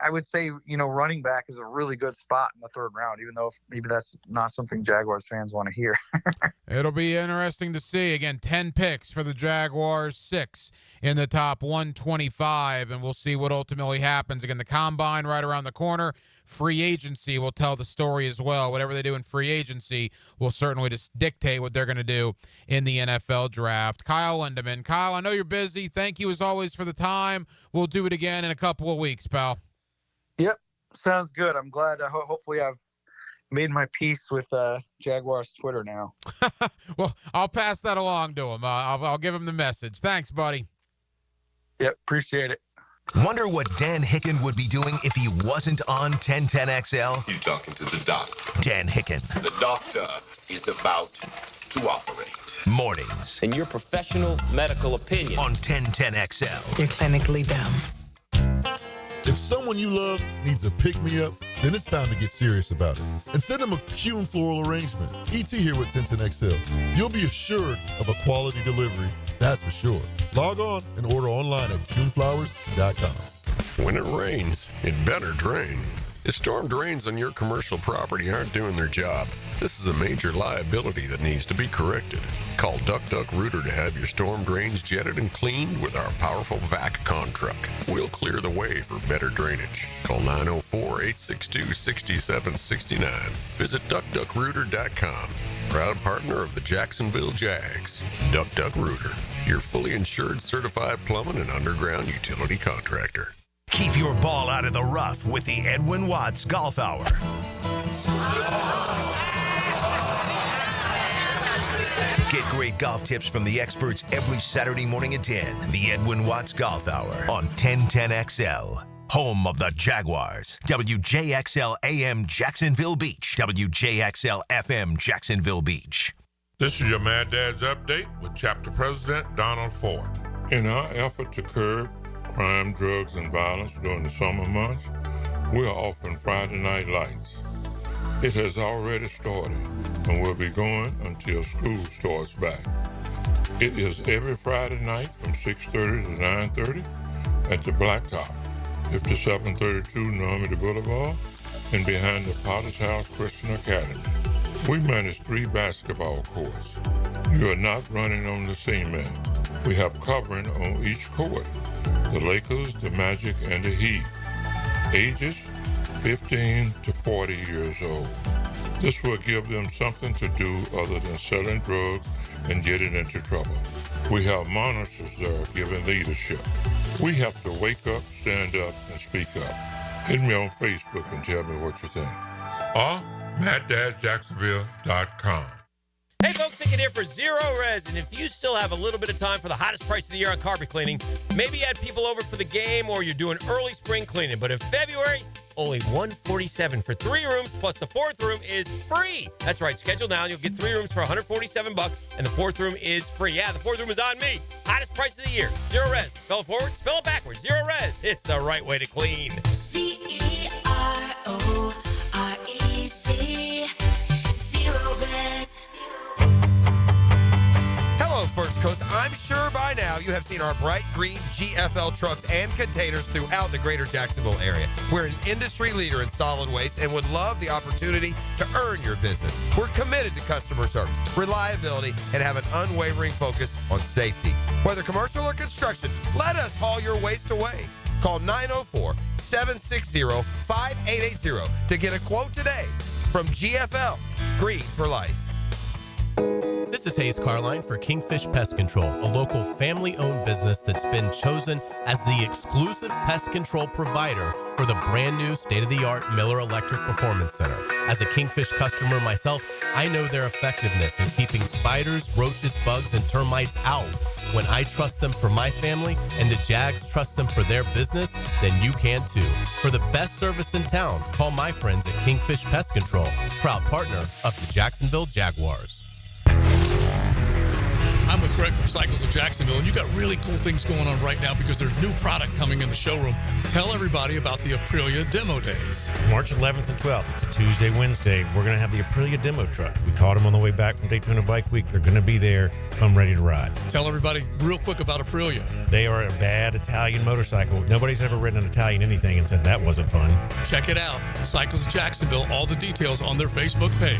would say, running back is a really good spot in the third round, even though maybe that's not something Jaguars fans want to hear. It'll be interesting to see. Again, 10 picks for the Jaguars, 6 in the top 125, and we'll see what ultimately happens. Again, the combine right around the corner. Free agency will tell the story as well. Whatever they do in free agency will certainly just dictate what they're going to do in the NFL draft. Kyle Linderman. Kyle, I know you're busy. Thank you as always for the time. We'll do it again in a couple of weeks, pal. Yep. Sounds good. I'm glad. Hopefully I've made my peace with Jaguars Twitter now. Well, I'll pass that along to him. I'll give him the message. Thanks, buddy. Yep. Appreciate it. Wonder what Dan Hicken would be doing if he wasn't on 1010XL? You talking to the doctor. Dan Hicken. The doctor is about to operate. Mornings. In your professional medical opinion. On 1010XL. You're clinically dumb. If someone you love needs a pick-me-up, then it's time to get serious about it. And send them a Kuhn floral arrangement. ET here with 1010XL. You'll be assured of a quality delivery, that's for sure. Log on and order online at kuhnflowers.com. When it rains, it better drain. If storm drains on your commercial property aren't doing their job, this is a major liability that needs to be corrected. Call Duck Duck Rooter to have your storm drains jetted and cleaned with our powerful vac con truck. We'll clear the way for better drainage. Call 904-862-6769. Visit DuckDuckRooter.com. Proud partner of the Jacksonville Jags. Duck Duck Rooter, your fully insured certified plumbing and underground utility contractor. Keep your ball out of the rough with the Edwin Watts Golf Hour. Get great golf tips from the experts every Saturday morning at 10. The Edwin Watts Golf Hour on 1010XL. Home of the Jaguars. WJXL AM Jacksonville Beach. WJXL FM Jacksonville Beach. This is your Mad Dad's Update with Chapter President Donald Ford. In our effort to curb crime, drugs, and violence during the summer months, we are offering Friday Night Lights. It has already started and will be going until school starts back. It is every Friday night from 6:30 to 9:30 at the Blacktop, 5732 Normandy Boulevard, and behind the Potter's House Christian Academy. We manage 3 basketball courts. You are not running on the cement. We have covering on each court. The Lakers, the Magic, and the Heat. Ages 15 to 40 years old. This will give them something to do other than selling drugs and getting into trouble. We have monitors there giving leadership. We have to wake up, stand up, and speak up. Hit me on Facebook and tell me what you think. Or matt-jacksonville.com. Hey folks, Nick here for Zero Res, and if you still have a little bit of time for the hottest price of the year on carpet cleaning, maybe you had people over for the game or you're doing early spring cleaning, but in February, only $147 for 3 rooms, plus the 4th room is free. That's right, schedule now and you'll get 3 rooms for $147, and the 4th room is free. Yeah, the 4th room is on me. Hottest price of the year. Zero Res. Spell it forward, spell it backwards. Zero Res. It's the right way to clean. CEROREC. Zero Res. Hello, First Coast. I'm sure by now you have seen our bright green GFL trucks and containers throughout the greater Jacksonville area. We're an industry leader in solid waste and would love the opportunity to earn your business. We're committed to customer service, reliability, and have an unwavering focus on safety. Whether commercial or construction, let us haul your waste away. Call 904-760-5880 to get a quote today from GFL, Green for Life. This is Hayes Carline for Kingfish Pest Control, a local family-owned business that's been chosen as the exclusive pest control provider for the brand new state-of-the-art Miller Electric Performance Center. As a Kingfish customer myself, I know their effectiveness in keeping spiders, roaches, bugs, and termites out. When I trust them for my family and the Jags trust them for their business, then you can too. For the best service in town, call my friends at Kingfish Pest Control, proud partner of the Jacksonville Jaguars. I'm with Greg from Cycles of Jacksonville, and you got really cool things going on right now because there's new product coming in the showroom. Tell everybody about the Aprilia Demo Days. March 11th and 12th. It's a Tuesday, Wednesday. We're going to have the Aprilia Demo Truck. We caught them on the way back from Daytona Bike Week. They're going to be there. Come ready to ride. Tell everybody real quick about Aprilia. They are a bad Italian motorcycle. Nobody's ever ridden an Italian anything and said that wasn't fun. Check it out. Cycles of Jacksonville. All the details on their Facebook page.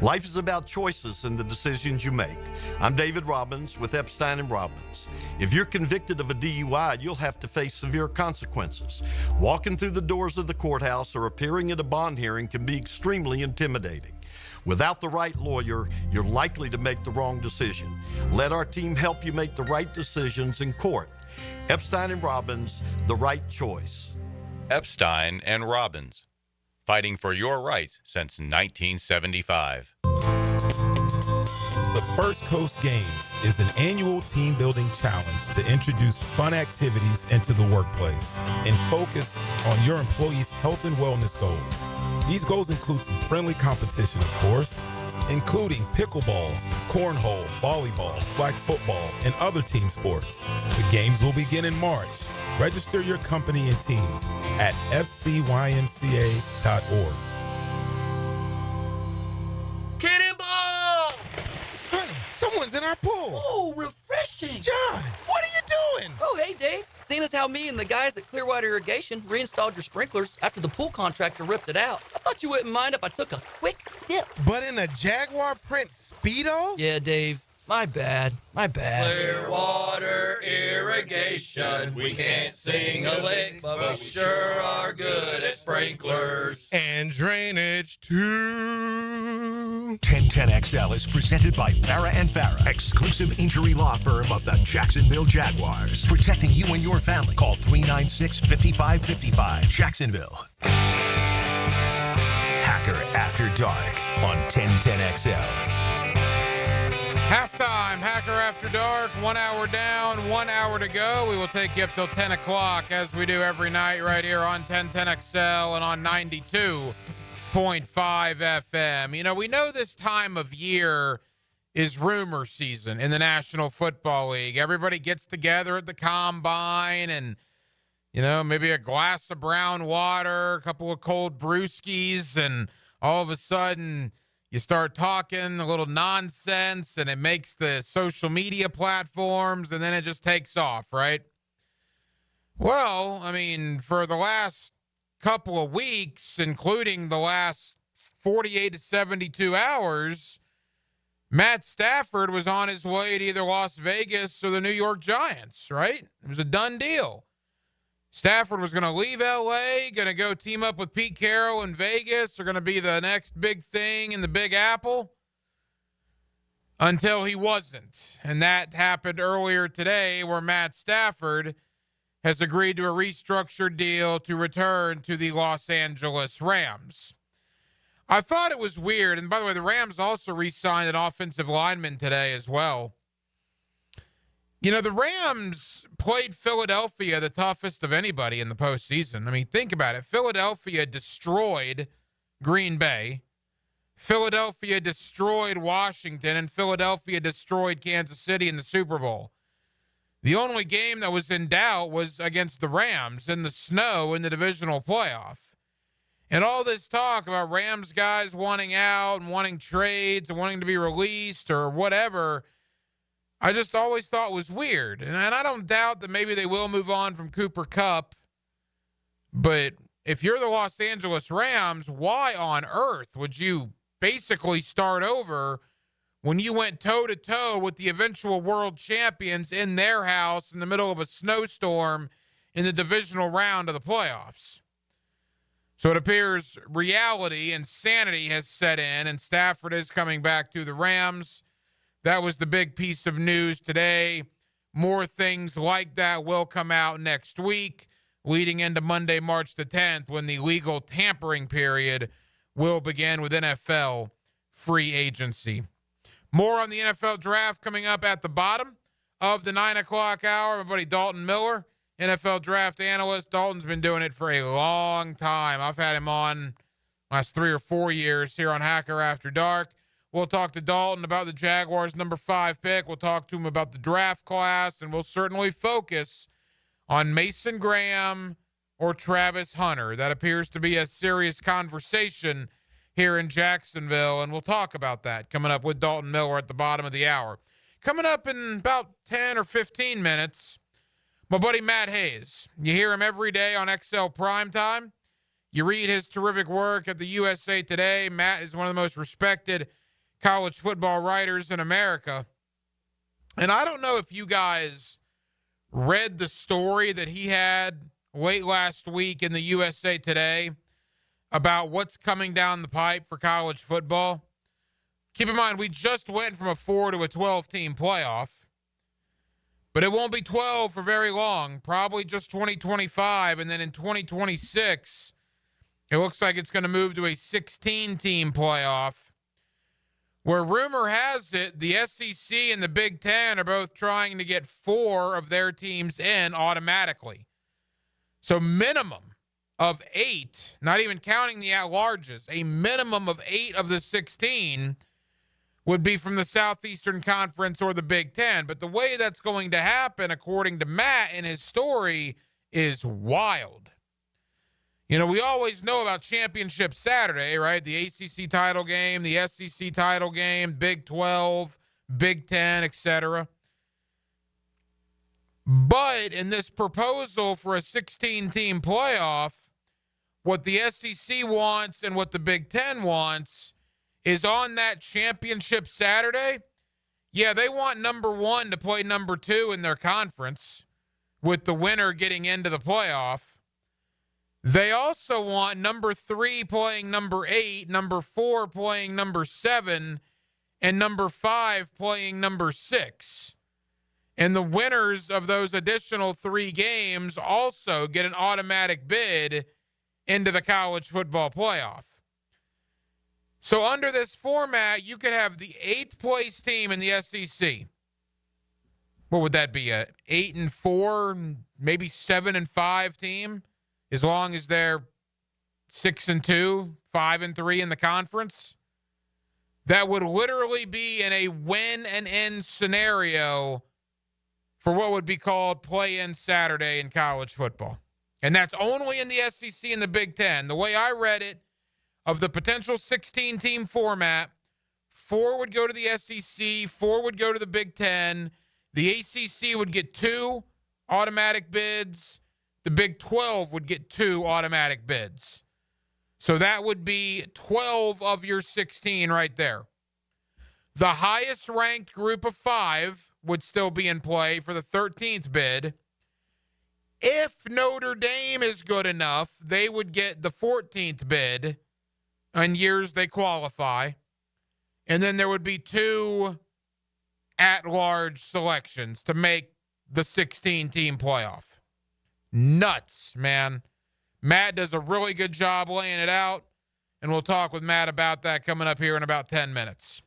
Life is about choices and the decisions you make. I'm David Robbins with Epstein & Robbins. If you're convicted of a DUI, you'll have to face severe consequences. Walking through the doors of the courthouse or appearing at a bond hearing can be extremely intimidating. Without the right lawyer, you're likely to make the wrong decision. Let our team help you make the right decisions in court. Epstein & Robbins, the right choice. Epstein & Robbins, fighting for your rights since 1975. The First Coast Games is an annual team-building challenge to introduce fun activities into the workplace and focus on your employees' health and wellness goals. These goals include some friendly competition, of course, including pickleball, cornhole, volleyball, flag football, and other team sports. The games will begin in March. Register your company and teams at fcymca.org. Cannonball! Honey, someone's in our pool. Oh, refreshing. John, what are you doing? Oh, hey, Dave. Seeing as how me and the guys at Clearwater Irrigation reinstalled your sprinklers after the pool contractor ripped it out, I thought you wouldn't mind if I took a quick dip. But in a Jaguar print Speedo? Yeah, Dave. My bad. Clearwater Irrigation. We can't sing a lick, but we sure are good at sprinklers. And drainage, too. 1010XL is presented by Farah & Farah, exclusive injury law firm of the Jacksonville Jaguars. Protecting you and your family. Call 396-5555. Jacksonville. Hacker After Dark on 1010XL. Halftime, Hacker After Dark, 1 hour down, 1 hour to go. We will take you up till 10 o'clock as we do every night right here on 1010XL and on 92.5 FM. You know, we know this time of year is rumor season in the National Football League. Everybody gets together at the combine and, maybe a glass of brown water, a couple of cold brewskis, and all of a sudden you start talking a little nonsense and it makes the social media platforms and then it just takes off, right? Well, for the last couple of weeks, including the last 48 to 72 hours, Matt Stafford was on his way to either Las Vegas or the New York Giants, right? It was a done deal. Stafford was going to leave L.A., going to go team up with Pete Carroll in Vegas. They're going to be the next big thing in the Big Apple until he wasn't. And that happened earlier today where Matt Stafford has agreed to a restructured deal to return to the Los Angeles Rams. I thought it was weird. And by the way, the Rams also re-signed an offensive lineman today as well. The Rams played Philadelphia the toughest of anybody in the postseason. Think about it. Philadelphia destroyed Green Bay. Philadelphia destroyed Washington, and Philadelphia destroyed Kansas City in the Super Bowl. The only game that was in doubt was against the Rams in the snow in the divisional playoff. And all this talk about Rams guys wanting out and wanting trades and wanting to be released or whatever, I just always thought was weird. And I don't doubt that maybe they will move on from Cooper Kupp. But if you're the Los Angeles Rams, why on earth would you basically start over when you went toe-to-toe with the eventual world champions in their house in the middle of a snowstorm in the divisional round of the playoffs? So it appears reality and sanity has set in, and Stafford is coming back to the Rams. That was the big piece of news today. More things like that will come out next week, leading into Monday, March the 10th, when the legal tampering period will begin with NFL free agency. More on the NFL draft coming up at the bottom of the 9 o'clock hour. My buddy Dalton Miller, NFL draft analyst. Dalton's been doing it for a long time. I've had him on last 3 or 4 years here on Hacker After Dark. We'll talk to Dalton about the Jaguars' number 5 pick. We'll talk to him about the draft class, and we'll certainly focus on Mason Graham or Travis Hunter. That appears to be a serious conversation here in Jacksonville, and we'll talk about that coming up with Dalton Miller at the bottom of the hour. Coming up in about 10 or 15 minutes, my buddy Matt Hayes. You hear him every day on XL Primetime. You read his terrific work at the USA Today. Matt is one of the most respected college football writers in America. And I don't know if you guys read the story that he had late last week in the USA Today about what's coming down the pipe for college football. Keep in mind, we just went from a 4 to a 12-team playoff. But it won't be 12 for very long, probably just 2025. And then in 2026, it looks like it's going to move to a 16-team playoff, where rumor has it the SEC and the Big Ten are both trying to get 4 of their teams in automatically. So minimum of 8, not even counting the at-larges, a minimum of 8 of the 16 would be from the Southeastern Conference or the Big Ten. But the way that's going to happen, according to Matt in his story, is wild. We always know about Championship Saturday, right? The ACC title game, the SEC title game, Big 12, Big 10, etc. But in this proposal for a 16-team playoff, what the SEC wants and what the Big 10 wants is on that Championship Saturday, yeah, they want number 1 to play number 2 in their conference, with the winner getting into the playoff. They also want number 3 playing number 8, number 4 playing number 7, and number 5 playing number 6. And the winners of those additional 3 games also get an automatic bid into the college football playoff. So under this format, you could have the 8th place team in the SEC. What would that be? A 8-4, maybe 7-5 team? As long as they're 6-2, 5-3 in the conference. that would literally be in a win and end scenario for what would be called play-in Saturday in college football. And that's only in the SEC and the Big Ten. The way I read it, of the potential 16-team format, 4 would go to the SEC, 4 would go to the Big Ten. The ACC would get 2 automatic bids. The Big 12 would get 2 automatic bids. So that would be 12 of your 16 right there. The highest ranked group of 5 would still be in play for the 13th bid. If Notre Dame is good enough, they would get the 14th bid in years they qualify. And then there would be 2 at-large selections to make the 16-team playoff. Nuts, man. Matt does a really good job laying it out, and we'll talk with Matt about that coming up here in about 10 minutes.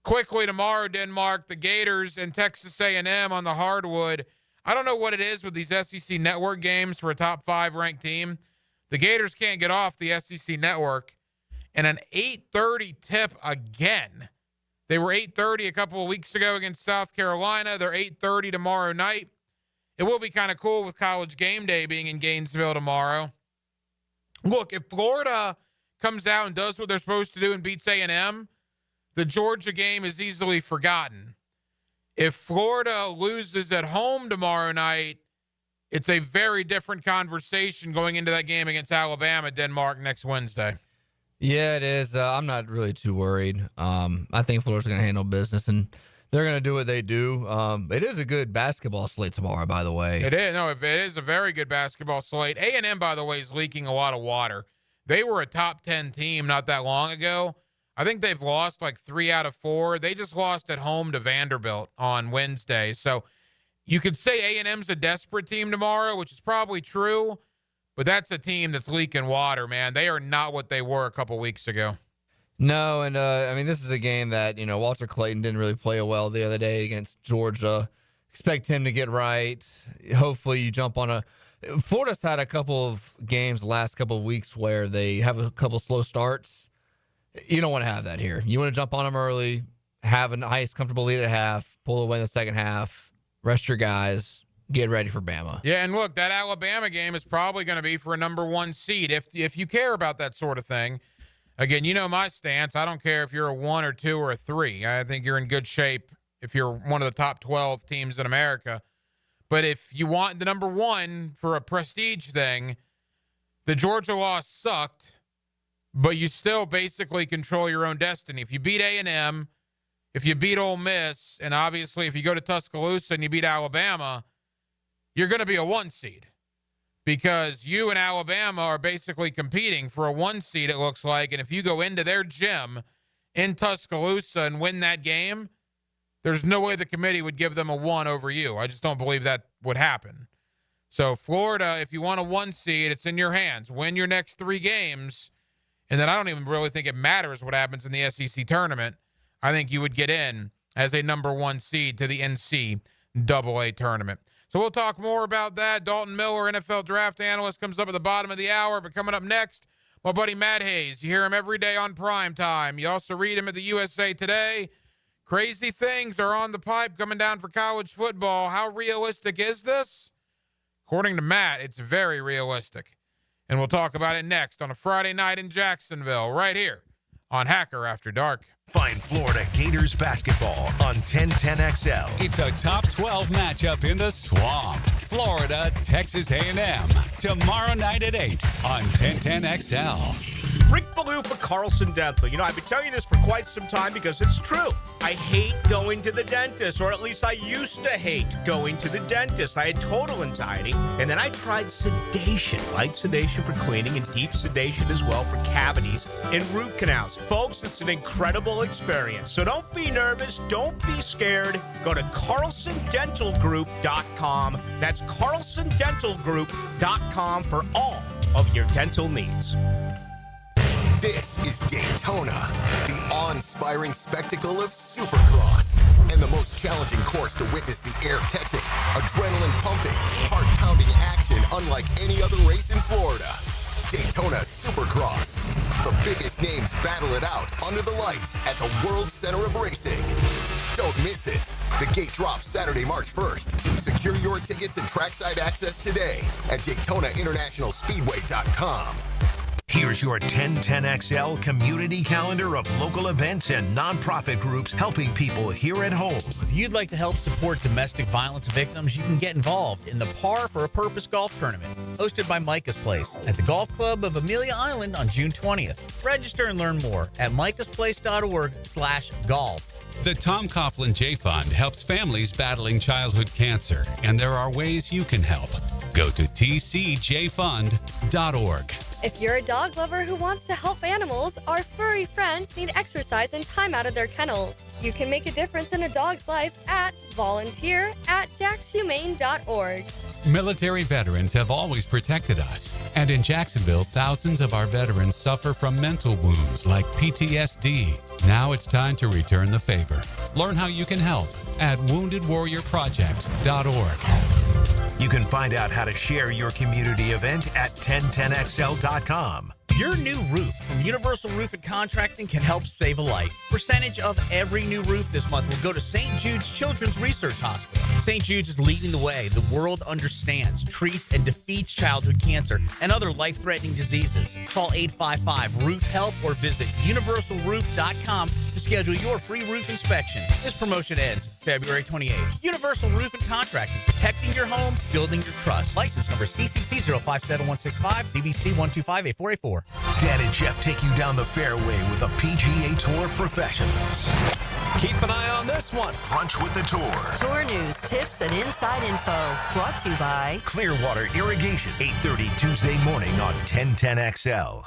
Quickly tomorrow, Denmark, the Gators and Texas A&M on the hardwood. I don't know what it is with these SEC network games for a top 5 ranked team. The Gators can't get off the SEC network. And an 8:30 tip again. They were 8:30 a couple of weeks ago against South Carolina. They're 8:30 tomorrow night. It will be kind of cool with College Game Day being in Gainesville tomorrow. Look, if Florida comes out and does what they're supposed to do and beats A&M, the Georgia game is easily forgotten. If Florida loses at home tomorrow night, it's a very different conversation going into that game against Alabama, Denmark, next Wednesday. Yeah, it is. I'm not really too worried. I think Florida's going to handle business, and they're going to do what they do. It is a good basketball slate tomorrow, by the way. It is. No, it is a very good basketball slate. A&M, by the way, is leaking a lot of water. They were a top 10 team not that long ago. I think they've lost like 3 out of 4. They just lost at home to Vanderbilt on Wednesday. So you could say A&M's a desperate team tomorrow, which is probably true. But that's a team that's leaking water, man. They are not what they were a couple weeks ago. No, and I mean, this is a game that, Walter Clayton didn't really play well the other day against Georgia. Expect him to get right. Hopefully you jump on Florida's had a couple of games the last couple of weeks where they have a couple slow starts. You don't want to have that here. You want to jump on them early, have a nice, comfortable lead at half, pull away in the second half, rest your guys, get ready for Bama. Yeah, and look, that Alabama game is probably going to be for a number 1 seed. If you care about that sort of thing, again, you know my stance. I don't care if you're a 1 or 2 or a 3. I think you're in good shape if you're one of the top 12 teams in America. But if you want the number 1 for a prestige thing, the Georgia loss sucked, but you still basically control your own destiny. If you beat A&M, if you beat Ole Miss, and obviously if you go to Tuscaloosa and you beat Alabama, you're going to be a 1 seed because you and Alabama are basically competing for a 1 seed, it looks like. And if you go into their gym in Tuscaloosa and win that game, there's no way the committee would give them a 1 over you. I just don't believe that would happen. So Florida, if you want a 1 seed, it's in your hands. Win your next 3 games, and then I don't even really think it matters what happens in the SEC tournament. I think you would get in as a number 1 seed to the NCAA tournament. So we'll talk more about that. Dalton Miller, NFL draft analyst, comes up at the bottom of the hour. But coming up next, my buddy Matt Hayes. You hear him every day on Prime Time. You also read him at the USA Today. Crazy things are on the pipe coming down for college football. How realistic is this? According to Matt, it's very realistic. And we'll talk about it next on a Friday night in Jacksonville, right here on Hacker After Dark. Find Florida Gators basketball on 1010XL. It's a top 12 matchup in the Swamp. Florida, Texas A&M. Tomorrow night at 8 on 1010XL. Rick Ballou for Carlson Dental. I've been telling you this for quite some time because it's true. I hate going to the dentist, or at least I used to hate going to the dentist. I had total anxiety, and then I tried sedation, light sedation for cleaning and deep sedation as well for cavities and root canals. Folks, it's an incredible experience. So don't be nervous. Don't be scared. Go to CarlsonDentalGroup.com. That's CarlsonDentalGroup.com for all of your dental needs. This is Daytona, the awe-inspiring spectacle of Supercross, and the most challenging course to witness the air-catching, adrenaline-pumping, heart-pounding action unlike any other race in Florida. Daytona Supercross. The biggest names battle it out under the lights at the World Center of Racing. Don't miss it. The gate drops Saturday, March 1st. Secure your tickets and trackside access today at DaytonaInternationalSpeedway.com. Here's your 1010XL community calendar of local events and nonprofit groups helping people here at home. If you'd like to help support domestic violence victims, you can get involved in the Par for a Purpose golf tournament, hosted by Micah's Place at the Golf Club of Amelia Island on June 20th. Register and learn more at micahsplace.org/golf. The Tom Coughlin J Fund helps families battling childhood cancer, and there are ways you can help. Go to tcjfund.org. If you're a dog lover who wants to help animals, our furry friends need exercise and time out of their kennels. You can make a difference in a dog's life at volunteer@jaxhumane.org. Military veterans have always protected us, and in Jacksonville, thousands of our veterans suffer from mental wounds like PTSD. Now it's time to return the favor. Learn how you can help at woundedwarriorproject.org. You can find out how to share your community event at 1010XL.com. Your new roof from Universal Roof and Contracting can help save a life. Percentage of every new roof this month will go to St. Jude's Children's Research Hospital. St. Jude's is leading the way. The world understands, treats, and defeats childhood cancer and other life-threatening diseases. Call 855-ROOF-HELP or visit universalroof.com to schedule your free roof inspection. This promotion ends February 28th. Universal Roof and Contracting, protecting your home, building your trust. License number CCC 057165, CBC 1258484. Dan and Jeff take you down the fairway with the PGA Tour professionals. Keep an eye on this one. Brunch with the Tour. Tour news, tips, and inside info. Brought to you by Clearwater Irrigation. 8:30 Tuesday morning on 1010XL.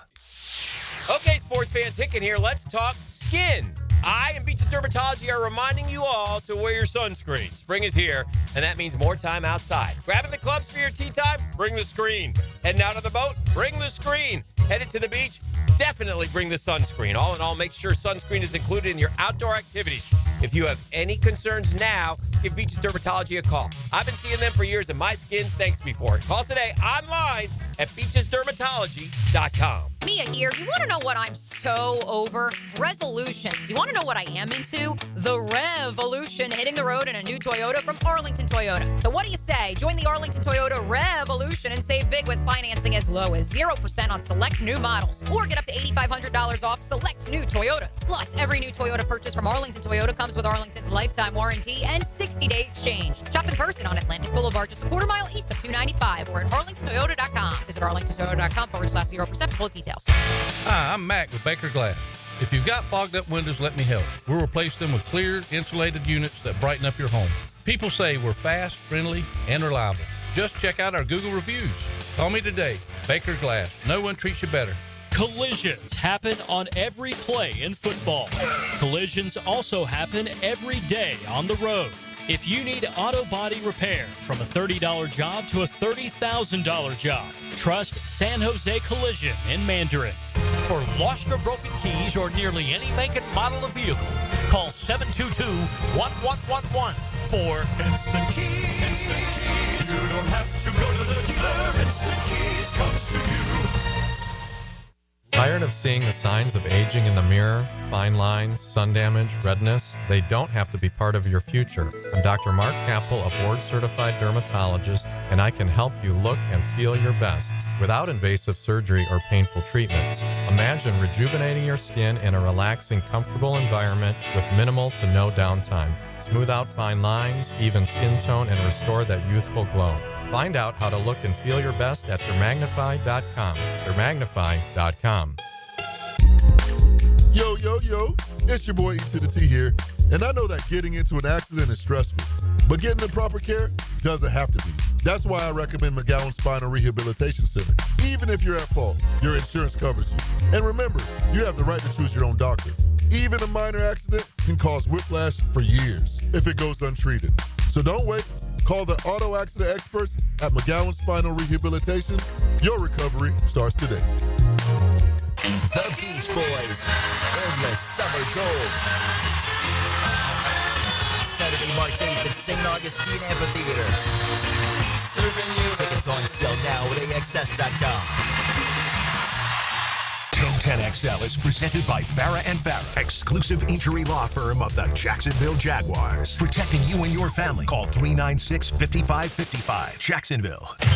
Okay, sports fans, Hicken here. Let's talk skin. I and Beaches Dermatology are reminding you all to wear your sunscreen. Spring is here, and that means more time outside. Grabbing the clubs for your tee time? Bring the screen. Heading out on the boat? Bring the screen. Headed to the beach? Definitely bring the sunscreen. All in all, make sure sunscreen is included in your outdoor activities. If you have any concerns now, give Beaches Dermatology a call. I've been seeing them for years, and my skin thanks me for it. Call today online at beachesdermatology.com. Mia here. You want to know what I'm so over? Resolutions. You want to know what I am into? The revolution, hitting the road in a new Toyota from Arlington Toyota. So what do you say? Join the Arlington Toyota revolution and save big with financing as low as 0% on select new models. Or get up to $8,500 off select new Toyotas. Plus, every new Toyota purchase from Arlington Toyota comes with Arlington's lifetime warranty and 60-day exchange. Shop in person on Atlantic Boulevard, just a quarter mile east of 295, or at arlingtontoyota.com. Visit arlingtontoyota.com/0% for full details. Hi, I'm Mac with Baker Glass. If you've got fogged up windows, let me help. We'll replace them with clear, insulated units that brighten up your home. People say we're fast, friendly, and reliable. Just check out our Google reviews. Call me today. Baker Glass. No one treats you better. Collisions happen on every play in football. Collisions also happen every day on the road. If you need auto body repair, from a $30 job to a $30,000 job, trust San Jose Collision in Mandarin. For lost or broken keys or nearly any make and model of vehicle, call 722-1111 for Instant Keys. Instant Keys. You don't have to go to the dealer. Instant Keys comes to you. Tired of seeing the signs of aging in the mirror? Fine lines, sun damage, redness? They don't have to be part of your future. I'm Dr. Mark Capel, a board-certified dermatologist, and I can help you look and feel your best without invasive surgery or painful treatments. Imagine rejuvenating your skin in a relaxing, comfortable environment with minimal to no downtime. Smooth out fine lines, even skin tone, and restore that youthful glow. Find out how to look and feel your best at Dermagnify.com. Dermagnify.com. Yo, it's your boy E to the T here, and I know that getting into an accident is stressful, but getting the proper care doesn't have to be. That's why I recommend McGowan Spinal Rehabilitation Center. Even if you're at fault, your insurance covers you. And remember, you have the right to choose your own doctor. Even a minor accident can cause whiplash for years if it goes untreated. So don't wait. Call the auto accident experts at McGowan Spinal Rehabilitation. Your recovery starts today. The Beach Boys, Endless Summer Gold. Saturday, March 8th at St. Augustine Amphitheater. Tickets on sale now at AXS.com. 1010XL is presented by Farah and Farah, exclusive injury law firm of the Jacksonville Jaguars. Protecting you and your family. Call 396-5555. Jacksonville. Back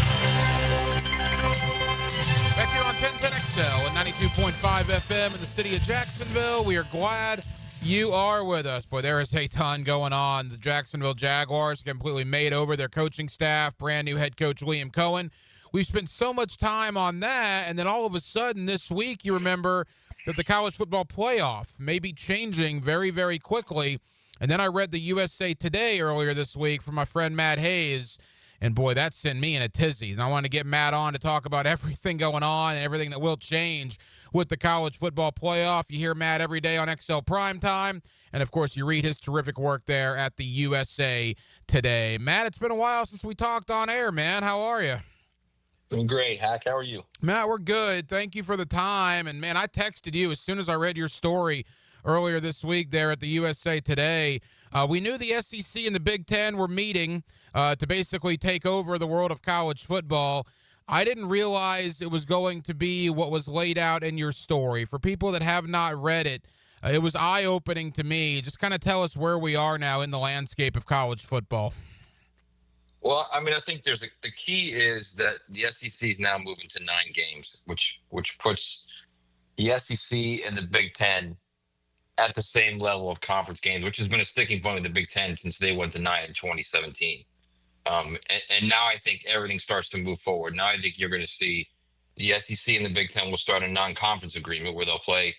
here on 1010XL and 92.5 FM in the city of Jacksonville. We are glad you are with us. Boy, there is a ton going on. The Jacksonville Jaguars completely made over their coaching staff. Brand new head coach Liam Cohen. We've spent so much time on that, and then all of a sudden this week, you remember that the college football playoff may be changing very, very quickly. And then I read the USA Today earlier this week from my friend Matt Hayes, and boy, that sent me in a tizzy. And I want to get Matt on to talk about everything going on and everything that will change with the college football playoff. You hear Matt every day on XL Primetime, and of course, you read his terrific work there at the USA Today. Matt, it's been a while since we talked on air, man. How are you? Doing great, Hack. How are you? Matt, we're good. Thank you for the time. And, man, I texted you as soon as I read your story earlier this week there at the USA Today. We knew the SEC and the Big Ten were meeting to basically take over the world of college football. I didn't realize it was going to be what was laid out in your story. For people that have not read it, it was eye-opening to me. Just kind of tell us where we are now in the landscape of college football. Well, I mean, I think the key is that the SEC is now moving to 9 games, which puts the SEC and the Big Ten at the same level of conference games, which has been a sticking point with the Big Ten since they went to 9 in 2017. And now I think everything starts to move forward. Now I think you're going to see the SEC and the Big Ten will start a non-conference agreement where they'll play.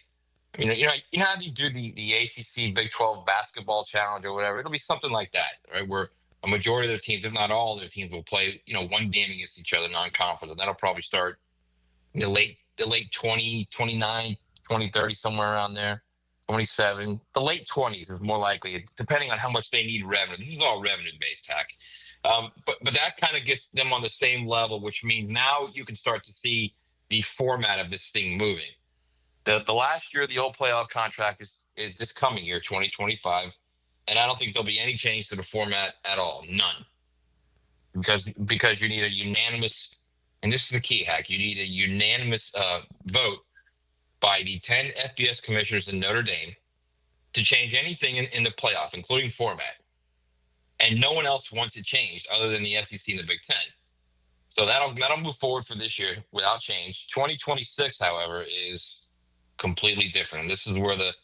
I mean, you know how you do the ACC Big 12 basketball challenge or whatever? It'll be something like that, right? Where a majority of their teams, if not all their teams, will play, one game against each other, non-conference. And that'll probably start in the late 2029, 2030, somewhere around there, 27. The late 20s is more likely, depending on how much they need revenue. This is all revenue-based, Hack. But that kind of gets them on the same level, which means now you can start to see the format of this thing moving. The last year of the old playoff contract is this coming year, 2025. And I don't think there'll be any change to the format at all. None. Because you need a unanimous, and this is the key, Hack, you need a unanimous vote by the 10 FBS commissioners in Notre Dame to change anything in the playoff, including format. And no one else wants it changed other than the SEC and the Big Ten. So that'll move forward for this year without change. 2026, however, is completely different. And this is where the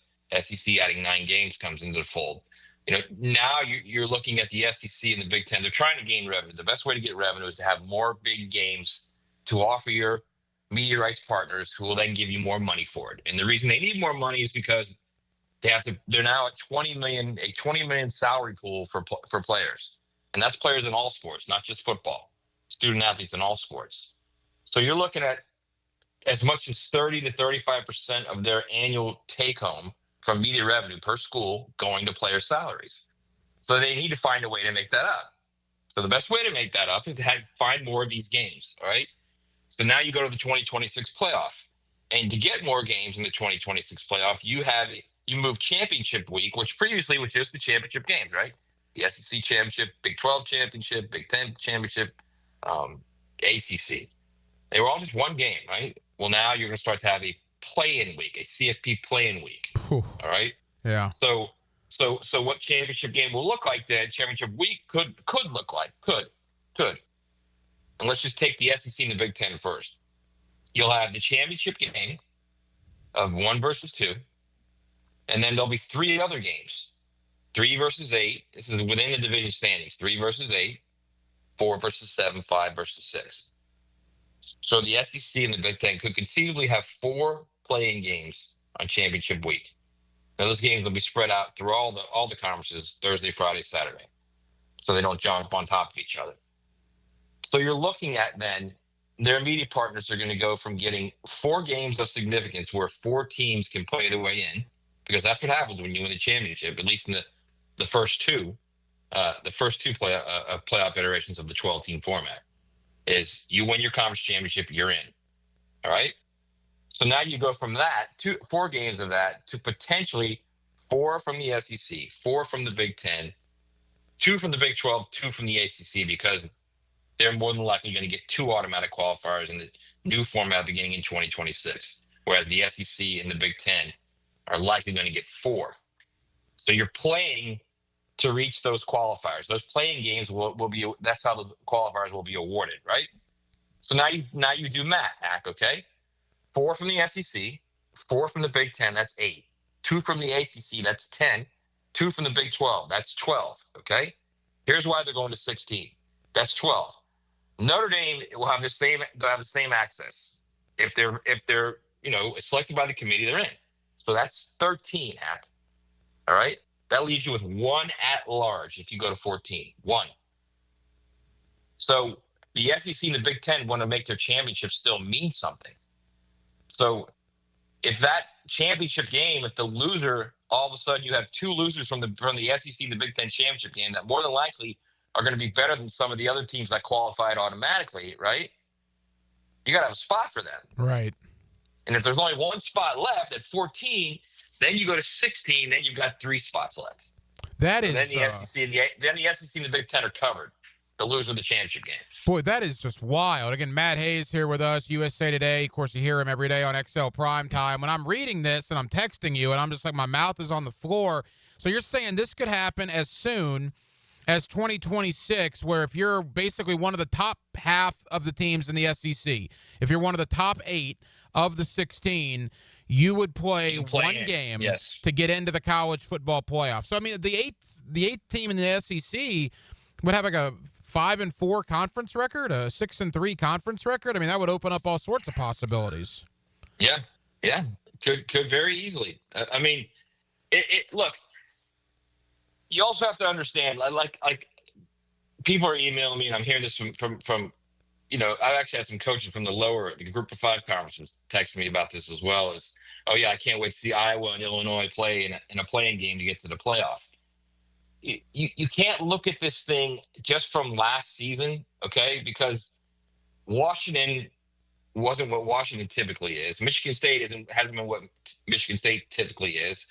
SEC adding 9 games comes into the fold. Now you're looking at the SEC and the Big Ten. They're trying to gain revenue. The best way to get revenue is to have more big games to offer your media rights partners, who will then give you more money for it. And the reason they need more money is because they're now at $20 million salary pool for players. And that's players in all sports, not just football, student athletes in all sports. So you're looking at as much as 30 to 35% of their annual take home from media revenue per school going to player salaries. So they need to find a way to make that up. So the best way to make that up is to find more of these games, all right? So now you go to the 2026 playoff. And to get more games in the 2026 playoff, you move championship week, which previously was just the championship games, right? The SEC championship, Big 12 championship, Big 10 championship, ACC. They were all just one game, right? Well, now you're going to start to have a play-in week, a CFP play-in week. All right. Yeah. So what championship game will look like then? Championship week could look like could. And let's just take the SEC and the Big Ten first. You'll have the championship game of 1 versus 2, and then there'll be 3 other games: 3 versus 8. This is within the division standings: 3 versus 8, 4 versus 7, 5 versus 6. So the SEC and the Big Ten could conceivably have 4 playing games on championship week. Now those games will be spread out through all the conferences, Thursday, Friday, Saturday, so they don't jump on top of each other. So you're looking at then their media partners are going to go from getting 4 games of significance where 4 teams can play their way in, because that's what happens when you win the championship, at least in the first two playoff iterations of the 12-team format. Is you win your conference championship, you're in. All right? So now you go from that to 4 games of that to potentially 4 from the SEC, 4 from the Big Ten, 2 from the Big 12, 2 from the ACC, because they're more than likely going to get 2 automatic qualifiers in the new format beginning in 2026, whereas the SEC and the Big Ten are likely going to get 4. So you're playing to reach those qualifiers. Those playing games will be, that's how the qualifiers will be awarded, right? So now you do math, Hack, okay? 4 from the SEC, 4 from the Big Ten, that's 8. 2 from the ACC, that's 10. 2 from the Big 12, that's 12, okay? Here's why they're going to 16. That's 12. Notre Dame will have the same access. If they're selected by the committee, they're in. So that's 13, Hack. All right? That leaves you with 1 at large if you go to 14. 1. So the SEC and the Big Ten want to make their championship still mean something. So if that championship game, if the loser, all of a sudden you have 2 losers from the SEC and the Big Ten championship game that more than likely are going to be better than some of the other teams that qualified automatically, right? You got to have a spot for them. Right. And if there's only 1 spot left at 14, then you go to 16, then you've got 3 spots left. That So is then the SEC and the Big Ten are covered. The loser of the championship game. boy, that is just wild. Again, Matt Hayes here with us, USA Today. Of course, you hear him every day on XL Primetime. When I'm reading this and I'm texting you, and I'm just like, my mouth is on the floor. So you're saying this could happen as soon as 2026, where if you're basically one of the top half of the teams in the SEC, if you're one of the top 8 of the 16, you would play one game to get into the college football playoff. So I mean, the eighth team in the SEC would have like a 5-4 conference record, a 6-3 conference record. I mean, that would open up all sorts of possibilities. Yeah, could very easily. I mean, look. You also have to understand, like people are emailing me, and I'm hearing this from I actually had some coaches from the Group of 5 conferences texting me about this as well. As, oh yeah, I can't wait to see Iowa and Illinois play in a playing game to get to the playoff. You can't look at this thing just from last season, okay? Because Washington wasn't what Washington typically is. Michigan State hasn't been what Michigan State typically is.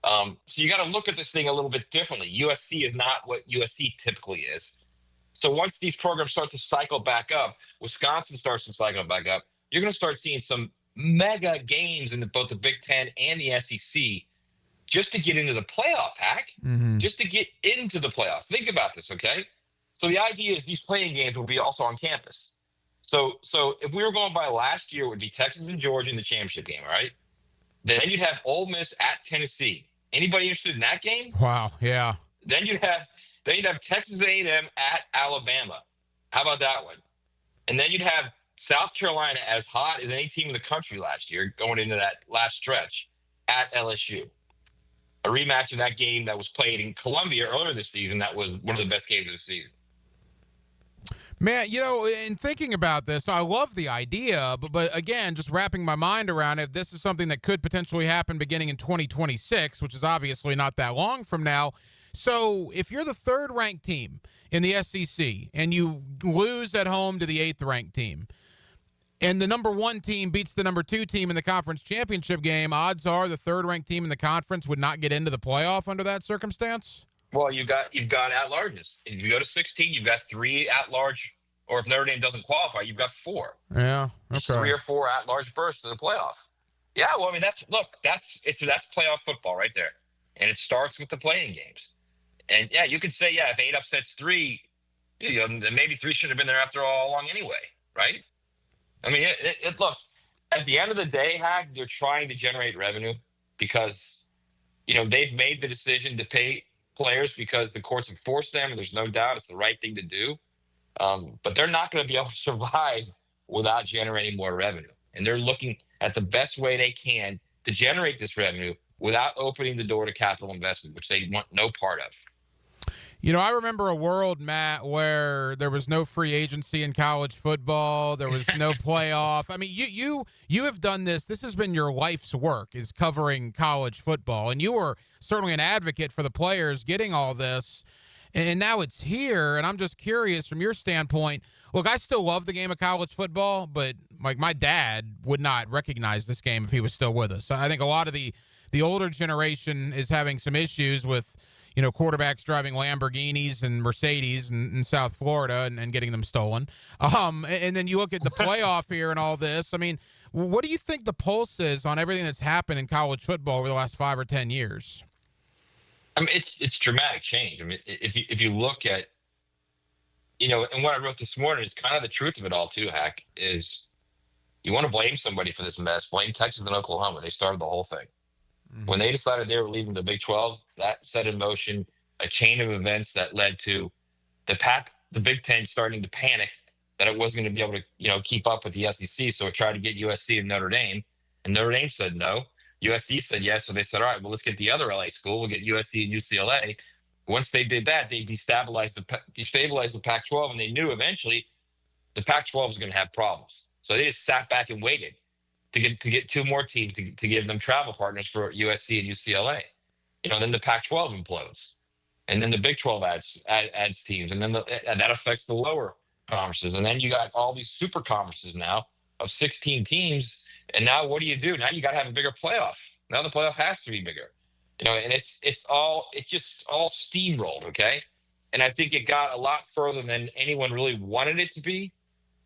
So you got to look at this thing a little bit differently. USC is not what USC typically is. So once these programs start to cycle back up, Wisconsin starts to cycle back up, you're going to start seeing some mega games in both the Big Ten and the SEC just to get into the playoff, Hack. Mm-hmm. Just to get into the playoff. Think about this, okay? So the idea is these playing games will be also on campus. So if we were going by last year, it would be Texas and Georgia in the championship game, all right? Then you'd have Ole Miss at Tennessee. Anybody interested in that game? Wow, yeah. Then you'd have Texas A&M at Alabama. How about that one? And then you'd have South Carolina, as hot as any team in the country last year, going into that last stretch at LSU. A rematch of that game that was played in Columbia earlier this season. That was one of the best games of the season. Man, in thinking about this, I love the idea, but again, just wrapping my mind around it, this is something that could potentially happen beginning in 2026, which is obviously not that long from now. So if you're the 3rd-ranked team in the SEC and you lose at home to the 8th-ranked team, and the number 1 team beats the number 2 team in the conference championship game, odds are the 3rd-ranked team in the conference would not get into the playoff under that circumstance? Well, you've got at-larges. If you go to 16, you've got 3 at-large, or if Notre Dame doesn't qualify, you've got 4. Yeah, okay. 3 or 4 at-large berths to the playoff. Yeah, well, I mean, that's playoff football right there, and it starts with the playing games. And yeah, you could say, if 8 upsets 3, then maybe 3 should have been there after all along anyway, right? I mean, look, at the end of the day, Hack, they're trying to generate revenue because, they've made the decision to pay players because the courts have forced them, and there's no doubt it's the right thing to do. But they're not going to be able to survive without generating more revenue. And they're looking at the best way they can to generate this revenue without opening the door to capital investment, which they want no part of. I remember a world, Matt, where there was no free agency in college football. There was no playoff. I mean, you have done this. This has been your life's work, is covering college football. And you were certainly an advocate for the players getting all this. And now it's here. And I'm just curious from your standpoint. Look, I still love the game of college football, but like my dad would not recognize this game if he was still with us. I think a lot of the older generation is having some issues with, quarterbacks driving Lamborghinis and Mercedes in South Florida and getting them stolen. And then you look at the playoff here and all this. I mean, what do you think the pulse is on everything that's happened in college football over the last 5 or 10 years? I mean, it's dramatic change. I mean, if you look at, and what I wrote this morning is kind of the truth of it all too, Hack, is you want to blame somebody for this mess. Blame Texas and Oklahoma. They started the whole thing. Mm-hmm. When they decided they were leaving the Big 12, that set in motion a chain of events that led to the Big 10 starting to panic that it wasn't going to be able to, keep up with the SEC. So it tried to get USC and Notre Dame, and Notre Dame said no. USC said yes. So they said, all right, well, let's get the other LA school. We'll get USC and UCLA. Once they did that, they destabilized the Pac-12, and they knew eventually the Pac-12 was going to have problems. So they just sat back and waited to get 2 more teams to give them travel partners for USC and UCLA. Then the Pac-12 implodes, and then the Big 12 adds teams, and then that affects the lower conferences. And then you got all these super conferences now of 16 teams. And now what do? Now you got to have a bigger playoff. Now the playoff has to be bigger, and it's just all steamrolled. Okay. And I think it got a lot further than anyone really wanted it to be.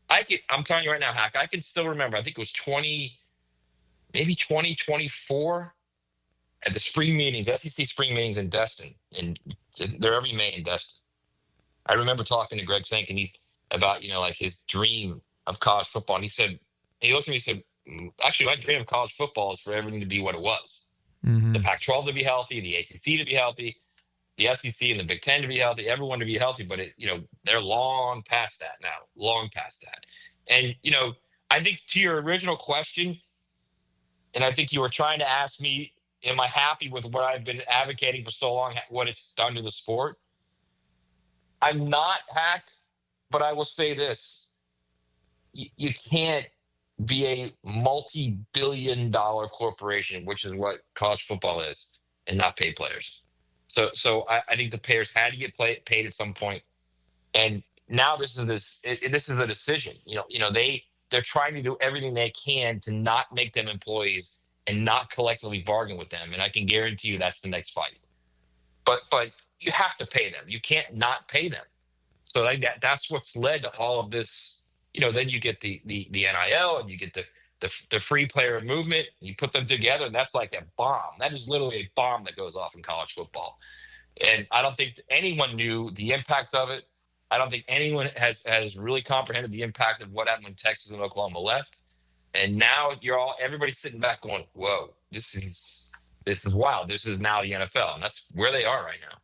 I'm telling you right now, Hack, I can still remember, I think it was 2024 at the spring meetings, SEC spring meetings in Destin, and they're every May in Destin. I remember talking to Greg Sankey about, like his dream of college football. And he looked at me and said, actually, my dream of college football is for everything to be what it was. Mm-hmm. The Pac-12 to be healthy, the ACC to be healthy, the SEC and the Big Ten to be healthy, everyone to be healthy. But they're long past that now, long past that. And, I think to your original question, and I think you were trying to ask me, am I happy with what I've been advocating for so long, what it's done to the sport? I'm not, Hack, but I will say this. You can't be a multi-billion-dollar corporation, which is what college football is, and not pay players. So I think the players had to get paid at some point, and now this is a decision. They're trying to do everything they can to not make them employees and not collectively bargain with them, and I can guarantee you that's the next fight. But you have to pay them. You can't not pay them. So that's what's led to all of this. Then you get the NIL, and you get the free player movement. You put them together, and that's like a bomb. That is literally a bomb that goes off in college football. And I don't think anyone knew the impact of it. I don't think anyone has really comprehended the impact of what happened when Texas and Oklahoma left. And now everybody's sitting back going, whoa, this is wild. This is now the NFL, and that's where they are right now.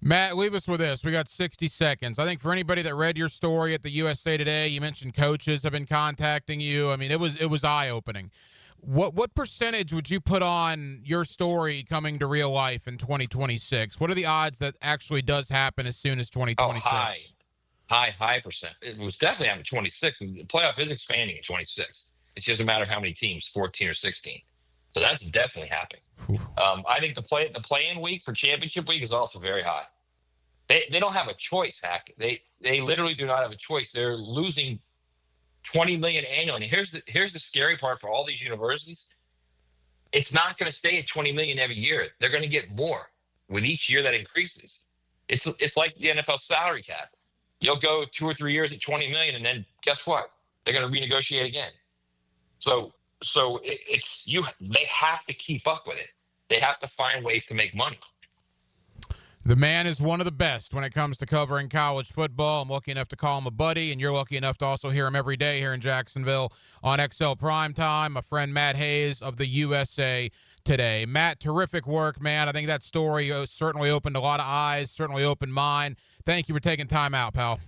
Matt, leave us with this. We got 60 seconds. I think for anybody that read your story at the USA Today, you mentioned coaches have been contacting you. I mean, it was eye-opening. What percentage would you put on your story coming to real life in 2026? What are the odds that actually does happen as soon as 2026? High percent. It was definitely happening in 26. The playoff is expanding in 26. It's just a matter of how many teams, 14 or 16. So that's definitely happening. I think the play-in week for championship week is also very high. They don't have a choice, Hack. They literally do not have a choice. They're losing $20 million annually. And here's the scary part for all these universities. It's not going to stay at $20 million every year. They're going to get more with each year that increases. It's like the NFL salary cap. You'll go 2 or 3 years at $20 million, and then guess what? They're going to renegotiate again. So they have to keep up with it. They have to find ways to make money. The man is one of the best when it comes to covering college football. I'm lucky enough to call him a buddy, and you're lucky enough to also hear him every day here in Jacksonville on XL Primetime. My friend Matt Hayes of the USA Today. Matt, terrific work, man. I think that story certainly opened a lot of eyes, certainly opened mine. Thank you for taking time out, pal.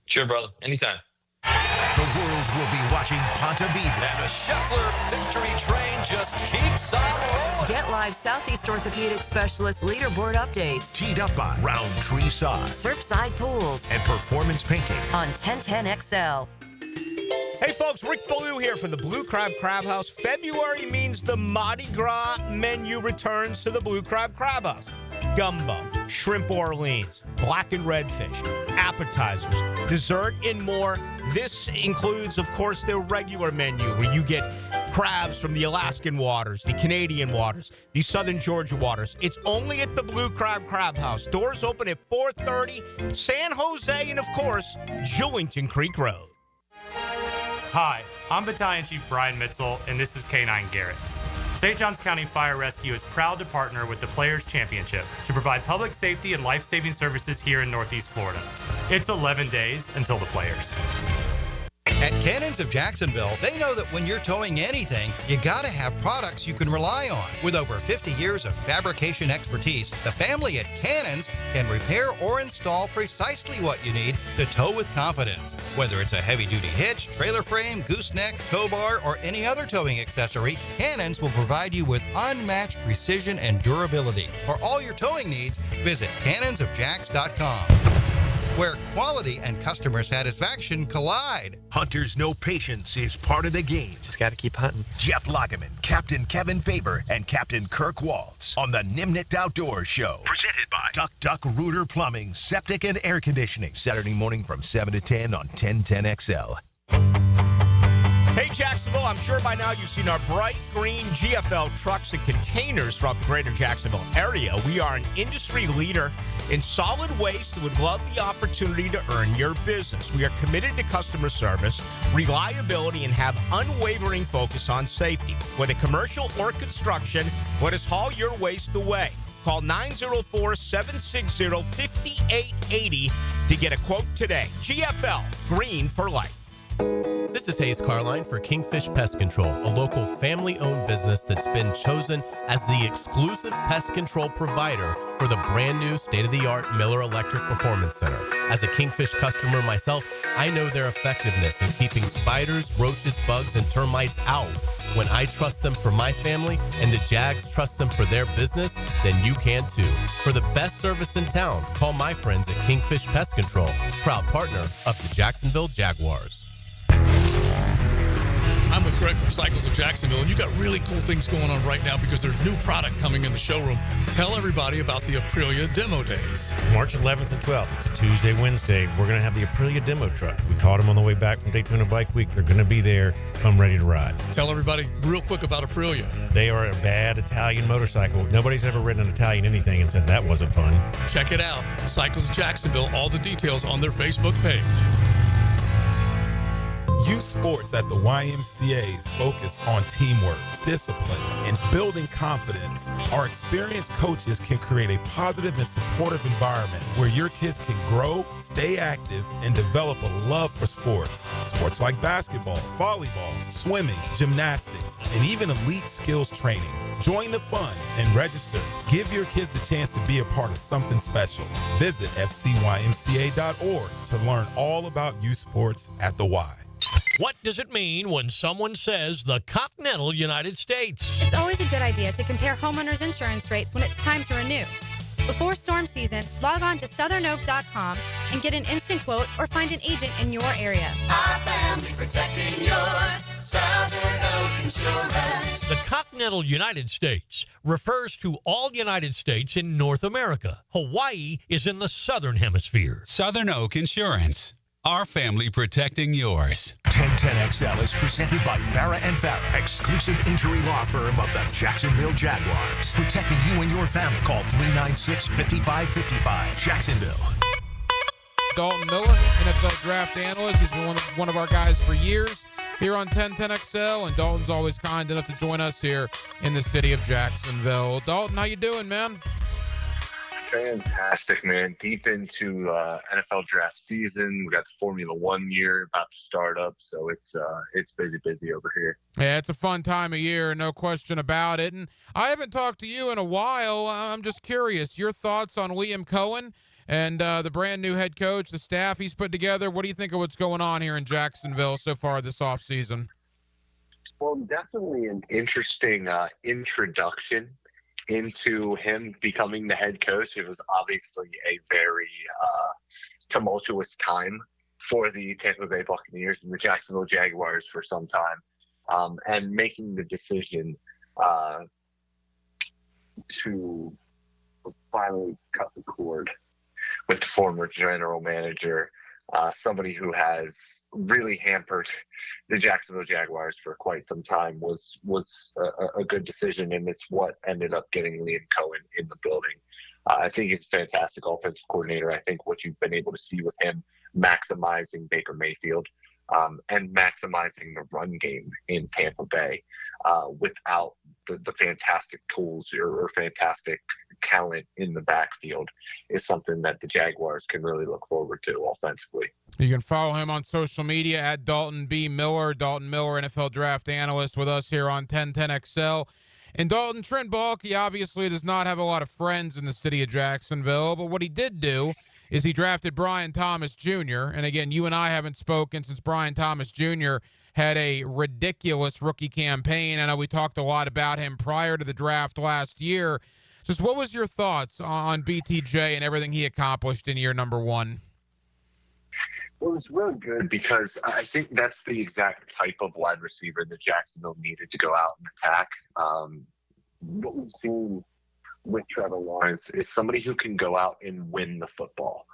Sure, brother. Anytime. The world will be watching Ponte Vedra. And the Scheffler victory train just keeps on rolling. Get live Southeast Orthopedic Specialist leaderboard updates. Teed up by Roundtree Sauce, Surfside Pools, and Performance Painting on 1010XL. Hey folks, Rick Ballou here from the Blue Crab Crab House. February means the Mardi Gras menu returns to the Blue Crab Crab House. Gumbo, shrimp Orleans, blackened redfish, appetizers, dessert, and more. This includes, of course, their regular menu where you get crabs from the Alaskan waters, the Canadian waters, the southern Georgia waters. It's only at the Blue Crab Crab House. Doors open at 4:30, San Jose, and of course, Julington Creek Road. Hi, I'm Battalion Chief Brian Mitzel, and this is K9 Garrett. St. Johns County Fire Rescue is proud to partner with the Players Championship to provide public safety and life-saving services here in Northeast Florida. It's 11 days until the Players. At Cannons of Jacksonville, they know that when you're towing anything, you gotta have products you can rely on. With over 50 years of fabrication expertise, the family at Cannons can repair or install precisely what you need to tow with confidence. Whether it's a heavy-duty hitch, trailer frame, gooseneck, tow bar, or any other towing accessory, Cannons will provide you with unmatched precision and durability. For all your towing needs, visit cannonsofjacks.com. Where quality and customer satisfaction collide. Hunters know patience is part of the game. Just got to keep hunting. Jeff Lageman, Captain Kevin Faber, and Captain Kirk Waltz on the Nimnicht Outdoors Show. Presented by Duck Duck Rooter Plumbing, Septic, and Air Conditioning. Saturday morning from 7 to 10 on 1010XL. Hey, Jacksonville, I'm sure by now you've seen our bright green GFL trucks and containers throughout the greater Jacksonville area. We are an industry leader in solid waste and would love the opportunity to earn your business. We are committed to customer service, reliability, and have unwavering focus on safety. Whether commercial or construction, let us haul your waste away. Call 904-760-5880 to get a quote today. GFL, green for life. This is Hayes Carline for Kingfish Pest Control, a local family-owned business that's been chosen as the exclusive pest control provider for the brand new state-of-the-art Miller Electric Performance Center. As a Kingfish customer myself, I know their effectiveness in keeping spiders, roaches, bugs, and termites out. When I trust them for my family and the Jags trust them for their business, then you can too. For the best service in town, call my friends at Kingfish Pest Control, proud partner of the Jacksonville Jaguars. I'm with Greg from Cycles of Jacksonville, and you got really cool things going on right now because there's new product coming in the showroom. Tell everybody about the Aprilia Demo Days. March 11th and 12th. It's a Tuesday, Wednesday. We're going to have the Aprilia Demo Truck. We caught them on the way back from Daytona Bike Week. They're going to be there. Come ready to ride. Tell everybody real quick about Aprilia. They are a bad Italian motorcycle. Nobody's ever ridden an Italian anything and said that wasn't fun. Check it out. Cycles of Jacksonville. All the details on their Facebook page. Youth sports at the YMCA's focus on teamwork, discipline, and building confidence. Our experienced coaches can create a positive and supportive environment where your kids can grow, stay active, and develop a love for sports. Sports like basketball, volleyball, swimming, gymnastics, and even elite skills training. Join the fun and register. Give your kids a chance to be a part of something special. Visit fcymca.org to learn all about youth sports at the Y. What does it mean when someone says the continental United States? It's always a good idea to compare homeowners' insurance rates when it's time to renew. Before storm season, log on to southernoak.com and get an instant quote or find an agent in your area. Our family protecting yours. Southern Oak Insurance. The continental United States refers to all United States in North America. Hawaii is in the southern hemisphere. Southern Oak Insurance. Our family protecting yours. 1010XL is presented by Farah and Farah, exclusive injury law firm of the Jacksonville Jaguars. Protecting you and your family. Call 396-5555. Jacksonville. Dalton Miller, NFL draft analyst. He's been one of our guys for years here on 1010XL, and Dalton's always kind enough to join us here in the city of Jacksonville. Dalton, how you doing, man? Fantastic, man. Deep into NFL draft season. We got the Formula One year about to start up, so it's busy over here. Yeah, it's a fun time of year, no question about it. And I haven't talked to you in a while. I'm just curious, your thoughts on Liam Cohen and the brand new head coach, the staff he's put together. What do you think of what's going on here in Jacksonville so far this offseason? Well, definitely an interesting introduction into him becoming the head coach. It was obviously a very tumultuous time for the Tampa Bay Buccaneers and the Jacksonville Jaguars for some time. And making the decision to finally cut the cord with the former general manager, somebody who has really hampered the Jacksonville Jaguars for quite some time was a good decision, and it's what ended up getting Liam Cohen in the building. I think he's a fantastic offensive coordinator. I think what you've been able to see with him maximizing Baker Mayfield and maximizing the run game in Tampa Bay without the fantastic tools or fantastic talent in the backfield is something that the Jaguars can really look forward to offensively. You can follow him on social media at Dalton B. Miller, Dalton Miller, NFL draft analyst with us here on 1010XL. And Dalton, Trent Baalke obviously does not have a lot of friends in the city of Jacksonville, but what he did do is he drafted Brian Thomas Jr. And again, you and I haven't spoken since Brian Thomas Jr. had a ridiculous rookie campaign. I know we talked a lot about him prior to the draft last year. Just what was your thoughts on BTJ and everything he accomplished in year number one? Well, it was really good because I think that's the exact type of wide receiver that Jacksonville needed to go out and attack. What we've seen with Trevor Lawrence is somebody who can go out and win the football.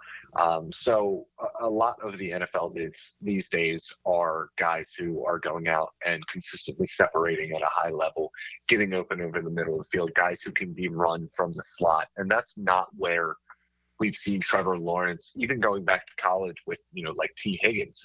So a lot of the NFL these days are guys who are going out and consistently separating at a high level, getting open over the middle of the field, guys who can be run from the slot. And that's not where we've seen Trevor Lawrence, even going back to college with, like T. Higgins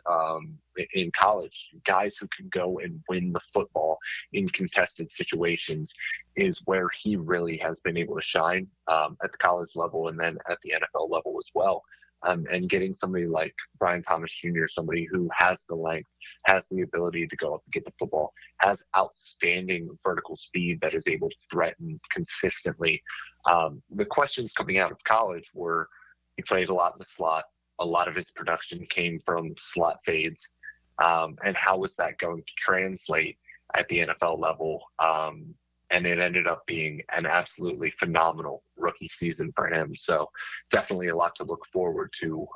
in college, guys who can go and win the football in contested situations is where he really has been able to shine at the college level and then at the NFL level as well. And getting somebody like Brian Thomas Jr., somebody who has the length, has the ability to go up and get the football, has outstanding vertical speed that is able to threaten consistently. The questions coming out of college were he played a lot in the slot. A lot of his production came from slot fades. And how was that going to translate at the NFL level? And it ended up being an absolutely phenomenal rookie season for him. So definitely a lot to look forward to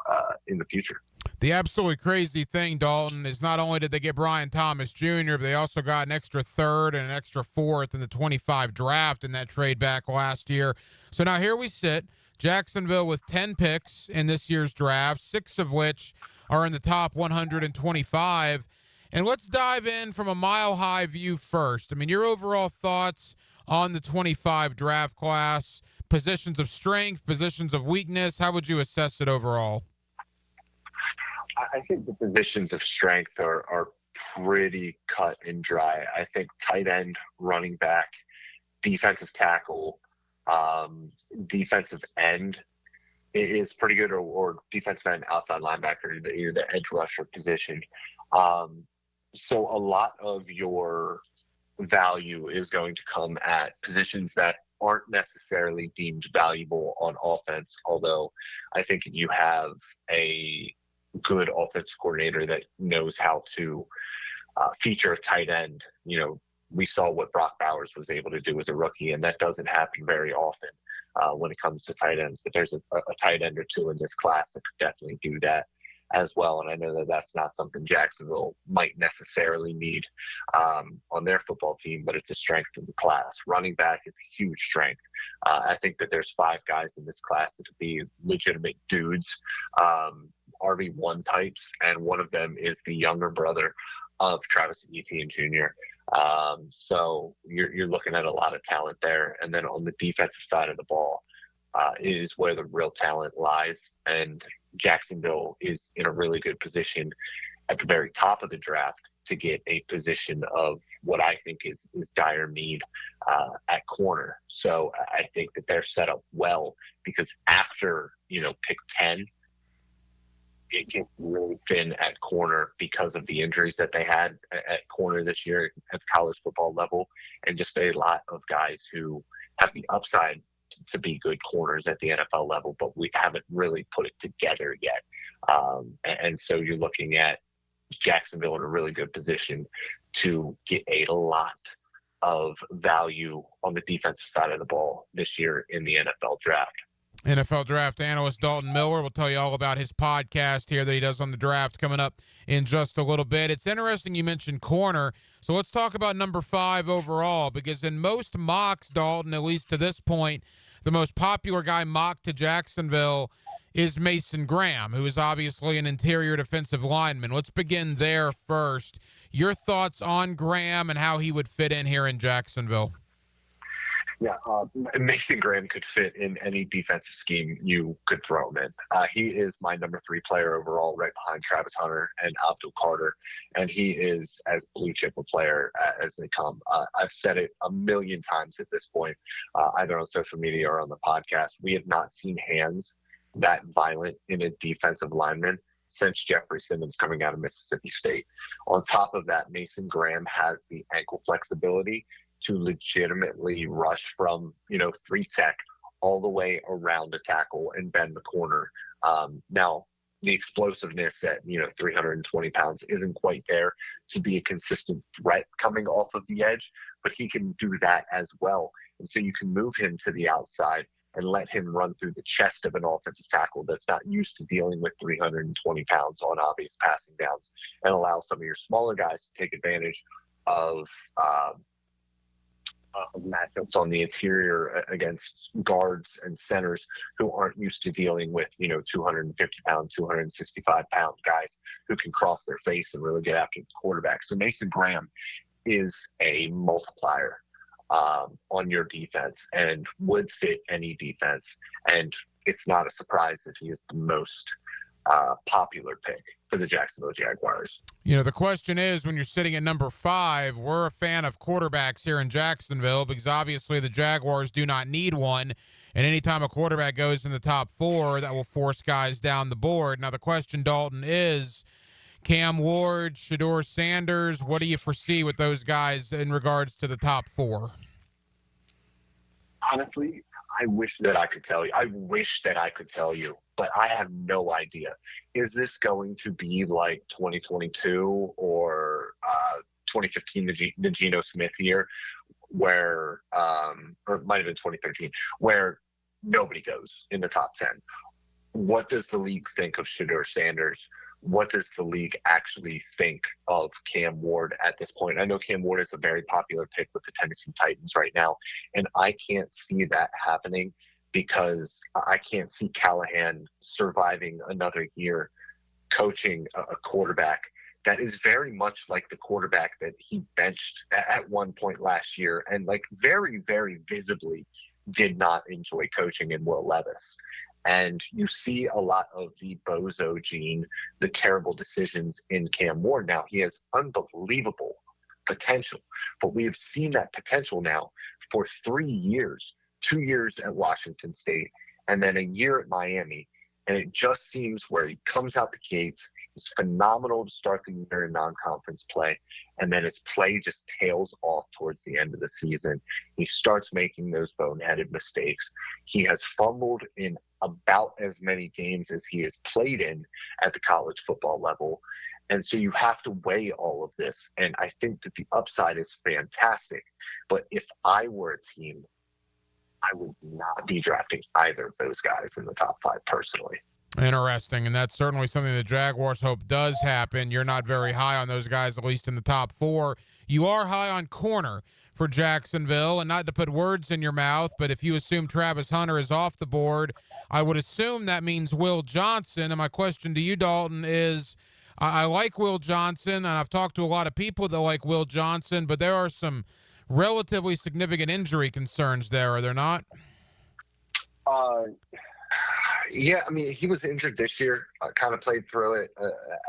in the future. The absolutely crazy thing, Dalton, is not only did they get Brian Thomas Jr., but they also got an extra third and an extra fourth in the 25 draft in that trade back last year. So now here we sit, Jacksonville with 10 picks in this year's draft, 6 of which are in the top 125. And let's dive in from a mile-high view first. I mean, your overall thoughts on the 25 draft class, positions of strength, positions of weakness. How would you assess it overall? I think the positions of strength are pretty cut and dry. I think tight end, running back, defensive tackle, defensive end is pretty good, or defensive end, outside linebacker, either the edge rusher position. So a lot of your value is going to come at positions that aren't necessarily deemed valuable on offense, although I think you have a good offensive coordinator that knows how to feature a tight end. We saw what Brock Bowers was able to do as a rookie, and that doesn't happen very often when it comes to tight ends. But there's a tight end or two in this class that could definitely do that as well. And I know that that's not something Jacksonville might necessarily need on their football team, but it's a strength of the class. Running back is a huge strength. I think that there's 5 guys in this class that could be legitimate dudes, RB1 types, and one of them is the younger brother of Travis Etienne Jr. So you're looking at a lot of talent there. And then on the defensive side of the ball is where the real talent lies. And Jacksonville is in a really good position at the very top of the draft to get a position of what I think is dire need at corner. So I think that they're set up well because after, pick 10, it gets really thin at corner because of the injuries that they had at corner this year at the college football level, and just a lot of guys who have the upside to be good corners at the NFL level, but we haven't really put it together yet. And so you're looking at Jacksonville in a really good position to get a lot of value on the defensive side of the ball this year in the NFL draft. NFL draft analyst Dalton Miller will tell you all about his podcast here that he does on the draft coming up in just a little bit. It's interesting you mentioned corner, so let's talk about number 5 overall, because in most mocks, Dalton, at least to this point, the most popular guy mocked to Jacksonville is Mason Graham, who is obviously an interior defensive lineman. Let's begin there first. Your thoughts on Graham and how he would fit in here in Jacksonville? Yeah, Mason Graham could fit in any defensive scheme you could throw him in. He is my number 3 player overall, right behind Travis Hunter and Abdul Carter, and he is as blue chip a player as they come. I've said it a million times at this point, either on social media or on the podcast. We have not seen hands that violent in a defensive lineman since Jeffrey Simmons coming out of Mississippi State. On top of that, Mason Graham has the ankle flexibility to legitimately rush from, 3 tech all the way around a tackle and bend the corner. Now, the explosiveness at, 320 pounds isn't quite there to be a consistent threat coming off of the edge, but he can do that as well. And so you can move him to the outside and let him run through the chest of an offensive tackle that's not used to dealing with 320 pounds on obvious passing downs, and allow some of your smaller guys to take advantage of matchups on the interior against guards and centers who aren't used to dealing with, 250-pound, 265-pound guys who can cross their face and really get after the quarterback. So Mason Graham is a multiplier on your defense and would fit any defense. And it's not a surprise that he is the most popular pick for the Jacksonville Jaguars. The question is, when you're sitting at number 5, we're a fan of quarterbacks here in Jacksonville because obviously the Jaguars do not need one. And anytime a quarterback goes in the top 4, that will force guys down the board. Now, the question, Dalton, is Cam Ward, Shedeur Sanders, what do you foresee with those guys in regards to the top 4? Honestly, I wish that I could tell you. But I have no idea. Is this going to be like 2022 or 2015, the Geno Smith year, where, or it might have been 2013, where nobody goes in the top 10? What does the league think of Shedeur Sanders? What does the league actually think of Cam Ward at this point? I know Cam Ward is a very popular pick with the Tennessee Titans right now, and I can't see that happening, because I can't see Callahan surviving another year coaching a quarterback that is very much like the quarterback that he benched at one point last year and very, very visibly did not enjoy coaching in Will Levis. And you see a lot of the bozo gene, the terrible decisions in Cam Ward. Now, he has unbelievable potential, but we have seen that potential now for 3 years. 2 years at Washington State, and then a year at Miami. And it just seems where he comes out the gates, he's phenomenal to start the year in non-conference play, and then his play just tails off towards the end of the season. He starts making those boneheaded mistakes. He has fumbled in about as many games as he has played in at the college football level. And so you have to weigh all of this. And I think that the upside is fantastic. But if I were a team, I would not be drafting either of those guys in the top 5 personally. Interesting, and that's certainly something the Jaguars hope does happen. You're not very high on those guys, at least in the top 4. You are high on corner for Jacksonville, and not to put words in your mouth, but if you assume Travis Hunter is off the board, I would assume that means Will Johnson. And my question to you, Dalton, is I like Will Johnson, and I've talked to a lot of people that like Will Johnson, but there are some relatively significant injury concerns there, are there not? Yeah, I mean, he was injured this year, kind of played through it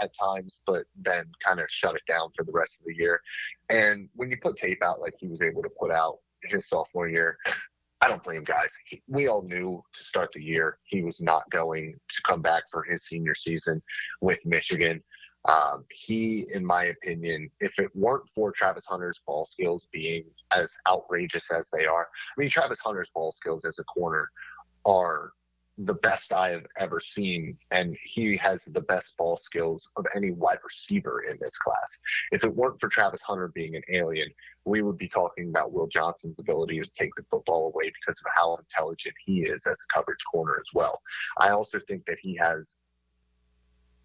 at times, but then kind of shut it down for the rest of the year. And when you put tape out like he was able to put out his sophomore year, I don't blame guys. We all knew to start the year he was not going to come back for his senior season with Michigan. He, in my opinion, if it weren't for Travis Hunter's ball skills being as outrageous as they are, I mean, Travis Hunter's ball skills as a corner are the best I have ever seen, and he has the best ball skills of any wide receiver in this class. If it weren't for Travis Hunter being an alien, we would be talking about Will Johnson's ability to take the football away because of how intelligent he is as a coverage corner as well. I also think that he has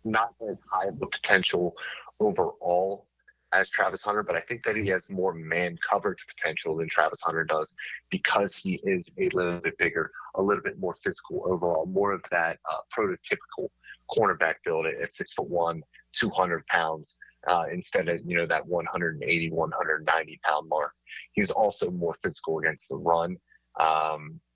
not as high of the potential overall as Travis Hunter, but I think that he has more man coverage potential than Travis Hunter does because he is a little bit bigger, a little bit more physical overall, more of that prototypical cornerback build at 6'1", 200 pounds, instead of, that 180, 190 pound mark. He's also more physical against the run.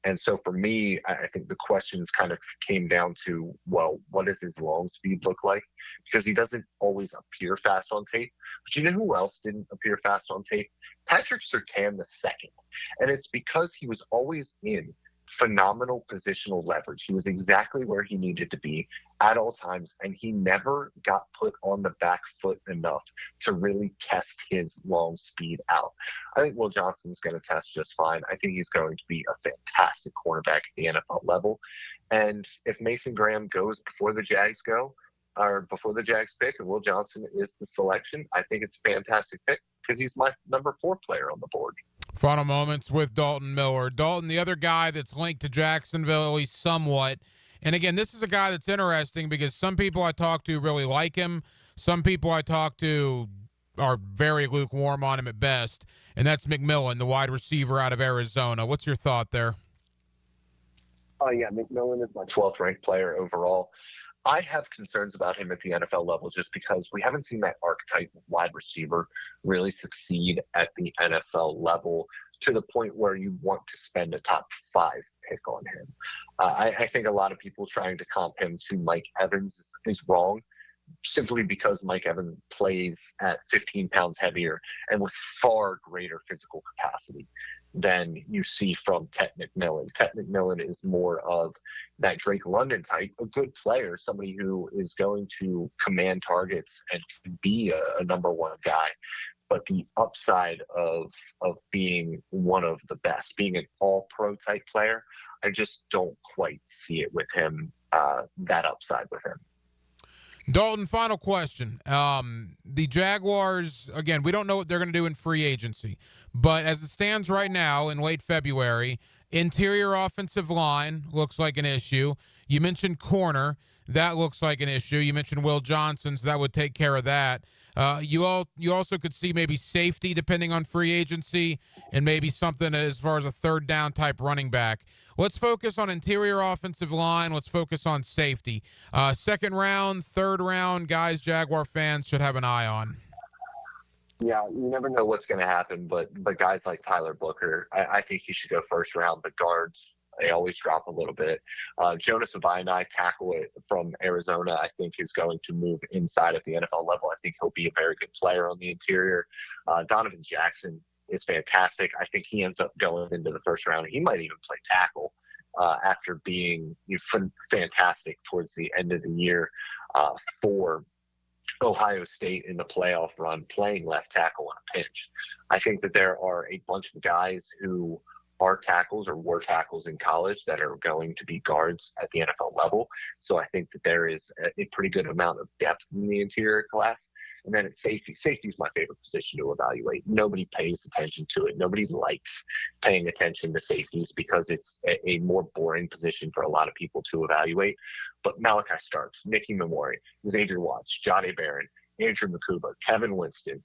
And so for me, I think the questions kind of came down to, well, what does his long speed look like? Because he doesn't always appear fast on tape. But you know who else didn't appear fast on tape? Patrick Surtain II. And it's because he was always in phenomenal positional leverage. He was exactly where he needed to be at all times, and he never got put on the back foot enough to really test his long speed out. I think Will Johnson's going to test just fine. I think he's going to be a fantastic cornerback at the NFL level. And if Mason Graham goes before the Jags go, or before the Jags pick, and Will Johnson is the selection, I think it's a fantastic pick because he's my number 4 player on the board. Final moments with Dalton Miller. Dalton, the other guy that's linked to Jacksonville, at least somewhat. And again, this is a guy that's interesting because some people I talk to really like him. Some people I talk to are very lukewarm on him at best. And that's McMillan, the wide receiver out of Arizona. What's your thought there? Oh, yeah, McMillan is my 12th ranked player overall. I have concerns about him at the NFL level just because we haven't seen that archetype of wide receiver really succeed at the NFL level to the point where you want to spend a top 5 pick on him. I think a lot of people trying to comp him to Mike Evans is wrong, simply because Mike Evans plays at 15 pounds heavier and with far greater physical capacity than you see from Tet McMillan. Tet McMillan is more of that Drake London type, a good player, somebody who is going to command targets and be a number 1 guy. But the upside of being one of the best, being an all-pro type player, I just don't quite see it with him, that upside with him. Dalton, final question. The Jaguars, again, we don't know what they're going to do in free agency, but as it stands right now in late February, interior offensive line looks like an issue. You mentioned corner. That looks like an issue. You mentioned Will Johnson, so that would take care of that. You also could see maybe safety depending on free agency and maybe something as far as a third down type running back. Let's focus on interior offensive line. Let's focus on safety. Second round, third round, guys Jaguar fans should have an eye on. Yeah, you never know what's going to happen, but guys like Tyler Booker, I think he should go first round. The guards, they always drop a little bit. Jonas Avainai, tackle it from Arizona, I think is going to move inside at the NFL level. I think he'll be a very good player on the interior. Donovan Jackson is fantastic. I think he ends up going into the first round. He might even play tackle after being fantastic towards the end of the year for Ohio State in the playoff run, playing left tackle on a pinch. I think that there are a bunch of guys who are tackles or were tackles in college that are going to be guards at the NFL level. So I think that there is a pretty good amount of depth in the interior class. And then at safety. Safety is my favorite position to evaluate. Nobody pays attention to it. Nobody likes paying attention to safeties because it's a more boring position for a lot of people to evaluate. But Malachi Starks, Nicky Memori, Xavier Watts, Jahdae Barron, Andrew Makuba, Kevin Winston.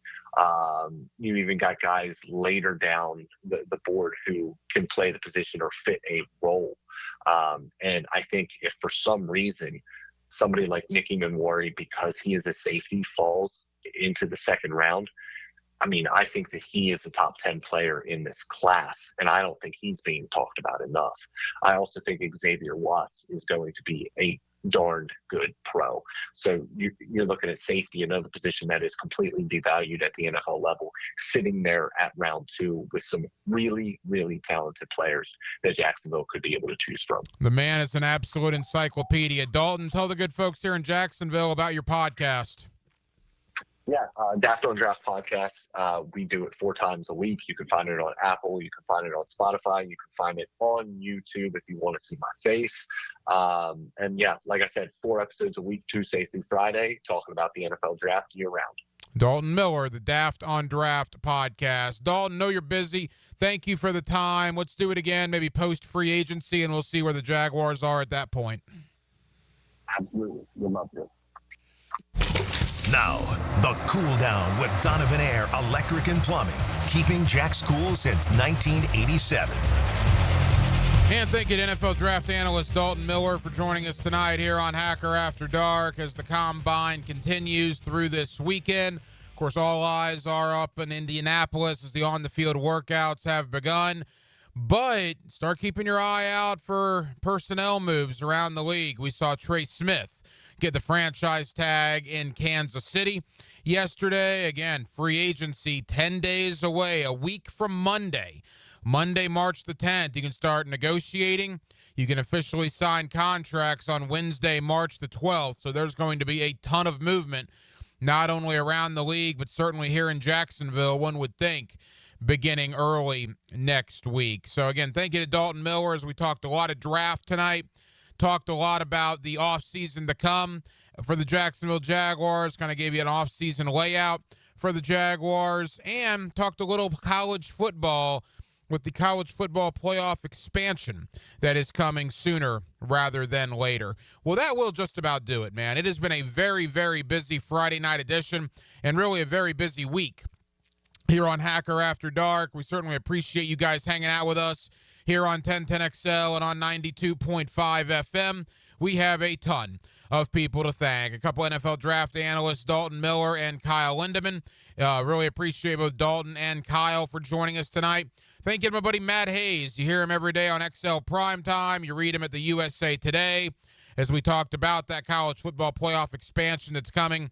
You even got guys later down the board who can play the position or fit a role. And I think if for some reason somebody like Nicky Memori, because he is a safety, falls into the second round, I mean, I think that he is a top 10 player in this class, and I don't think he's being talked about enough. I also think Xavier Watts is going to be a darned good pro. So you're looking at safety, another position that is completely devalued at the NFL level, sitting there at round 2 with some really, really talented players that Jacksonville could be able to choose from. The man is an absolute encyclopedia. Dalton, tell the good folks here in Jacksonville about your podcast. Yeah, Daft on Draft podcast. We do it 4 times a week. You can find it on Apple. You can find it on Spotify. You can find it on YouTube if you want to see my face. And yeah, like I said, 4 episodes a week, Tuesday through Friday, talking about the NFL draft year round. Dalton Miller, the Daft on Draft podcast. Dalton, know you're busy. Thank you for the time. Let's do it again, maybe post free agency, and we'll see where the Jaguars are at that point. Absolutely. We'd love to. Now, the Cool Down with Donovan Air Electric and Plumbing, keeping Jack's cool since 1987. And thank you to NFL draft analyst Dalton Miller for joining us tonight here on Hacker After Dark as the Combine continues through this weekend. Of course, all eyes are up in Indianapolis as the on-the-field workouts have begun. But start keeping your eye out for personnel moves around the league. We saw Trey Smith get the franchise tag in Kansas City yesterday. Again, free agency 10 days away, a week from Monday. Monday, March the 10th, you can start negotiating. You can officially sign contracts on Wednesday, March the 12th. So there's going to be a ton of movement, not only around the league, but certainly here in Jacksonville, one would think, beginning early next week. So again, thank you to Dalton Miller as we talked a lot of draft tonight, talked a lot about the offseason to come for the Jacksonville Jaguars, kind of gave you an offseason layout for the Jaguars, and talked a little college football with the college football playoff expansion that is coming sooner rather than later. Well, that will just about do it, man. It has been a very, very busy Friday night edition and really a very busy week here on Hacker After Dark. We certainly appreciate you guys hanging out with us here on 1010XL and on 92.5 FM. We have a ton of people to thank. A couple NFL draft analysts, Dalton Miller and Kyle Linderman. Really appreciate both Dalton and Kyle for joining us tonight. Thank you to my buddy Matt Hayes. You hear him every day on XL Primetime. You read him at the USA Today as we talked about that college football playoff expansion that's coming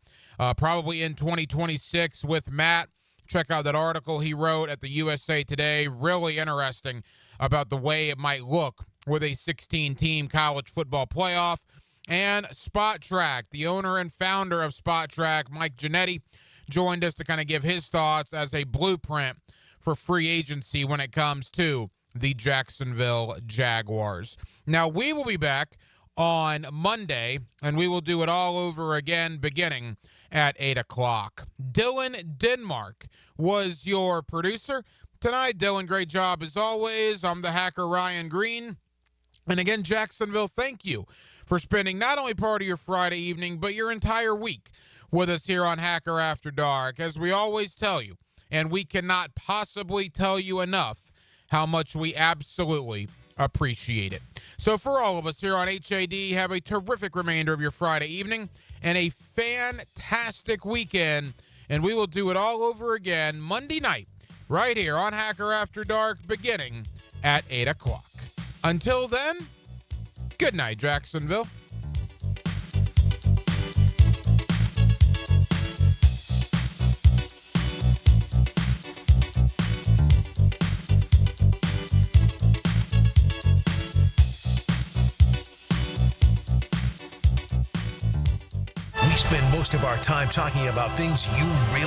probably in 2026 with Matt. Check out that article he wrote at the USA Today. Really interesting about the way it might look with a 16-team college football playoff. And Spot Track, the owner and founder of Spot Track, Mike Ginnitti, joined us to kind of give his thoughts as a blueprint for free agency when it comes to the Jacksonville Jaguars. Now, we will be back on Monday, and we will do it all over again beginning at 8 o'clock. Dylan Denmark was your producer tonight. Dylan, great job as always. I'm the hacker Ryan Green. And again, Jacksonville, thank you for spending not only part of your Friday evening, but your entire week with us here on Hacker After Dark. As we always tell you, and we cannot possibly tell you enough how much we absolutely appreciate it. So for all of us here on HAD, have a terrific remainder of your Friday evening and a fantastic weekend. And we will do it all over again Monday night right here on Hacker After Dark beginning at 8 o'clock. Until then, good night, Jacksonville. We spend most of our time talking about things you really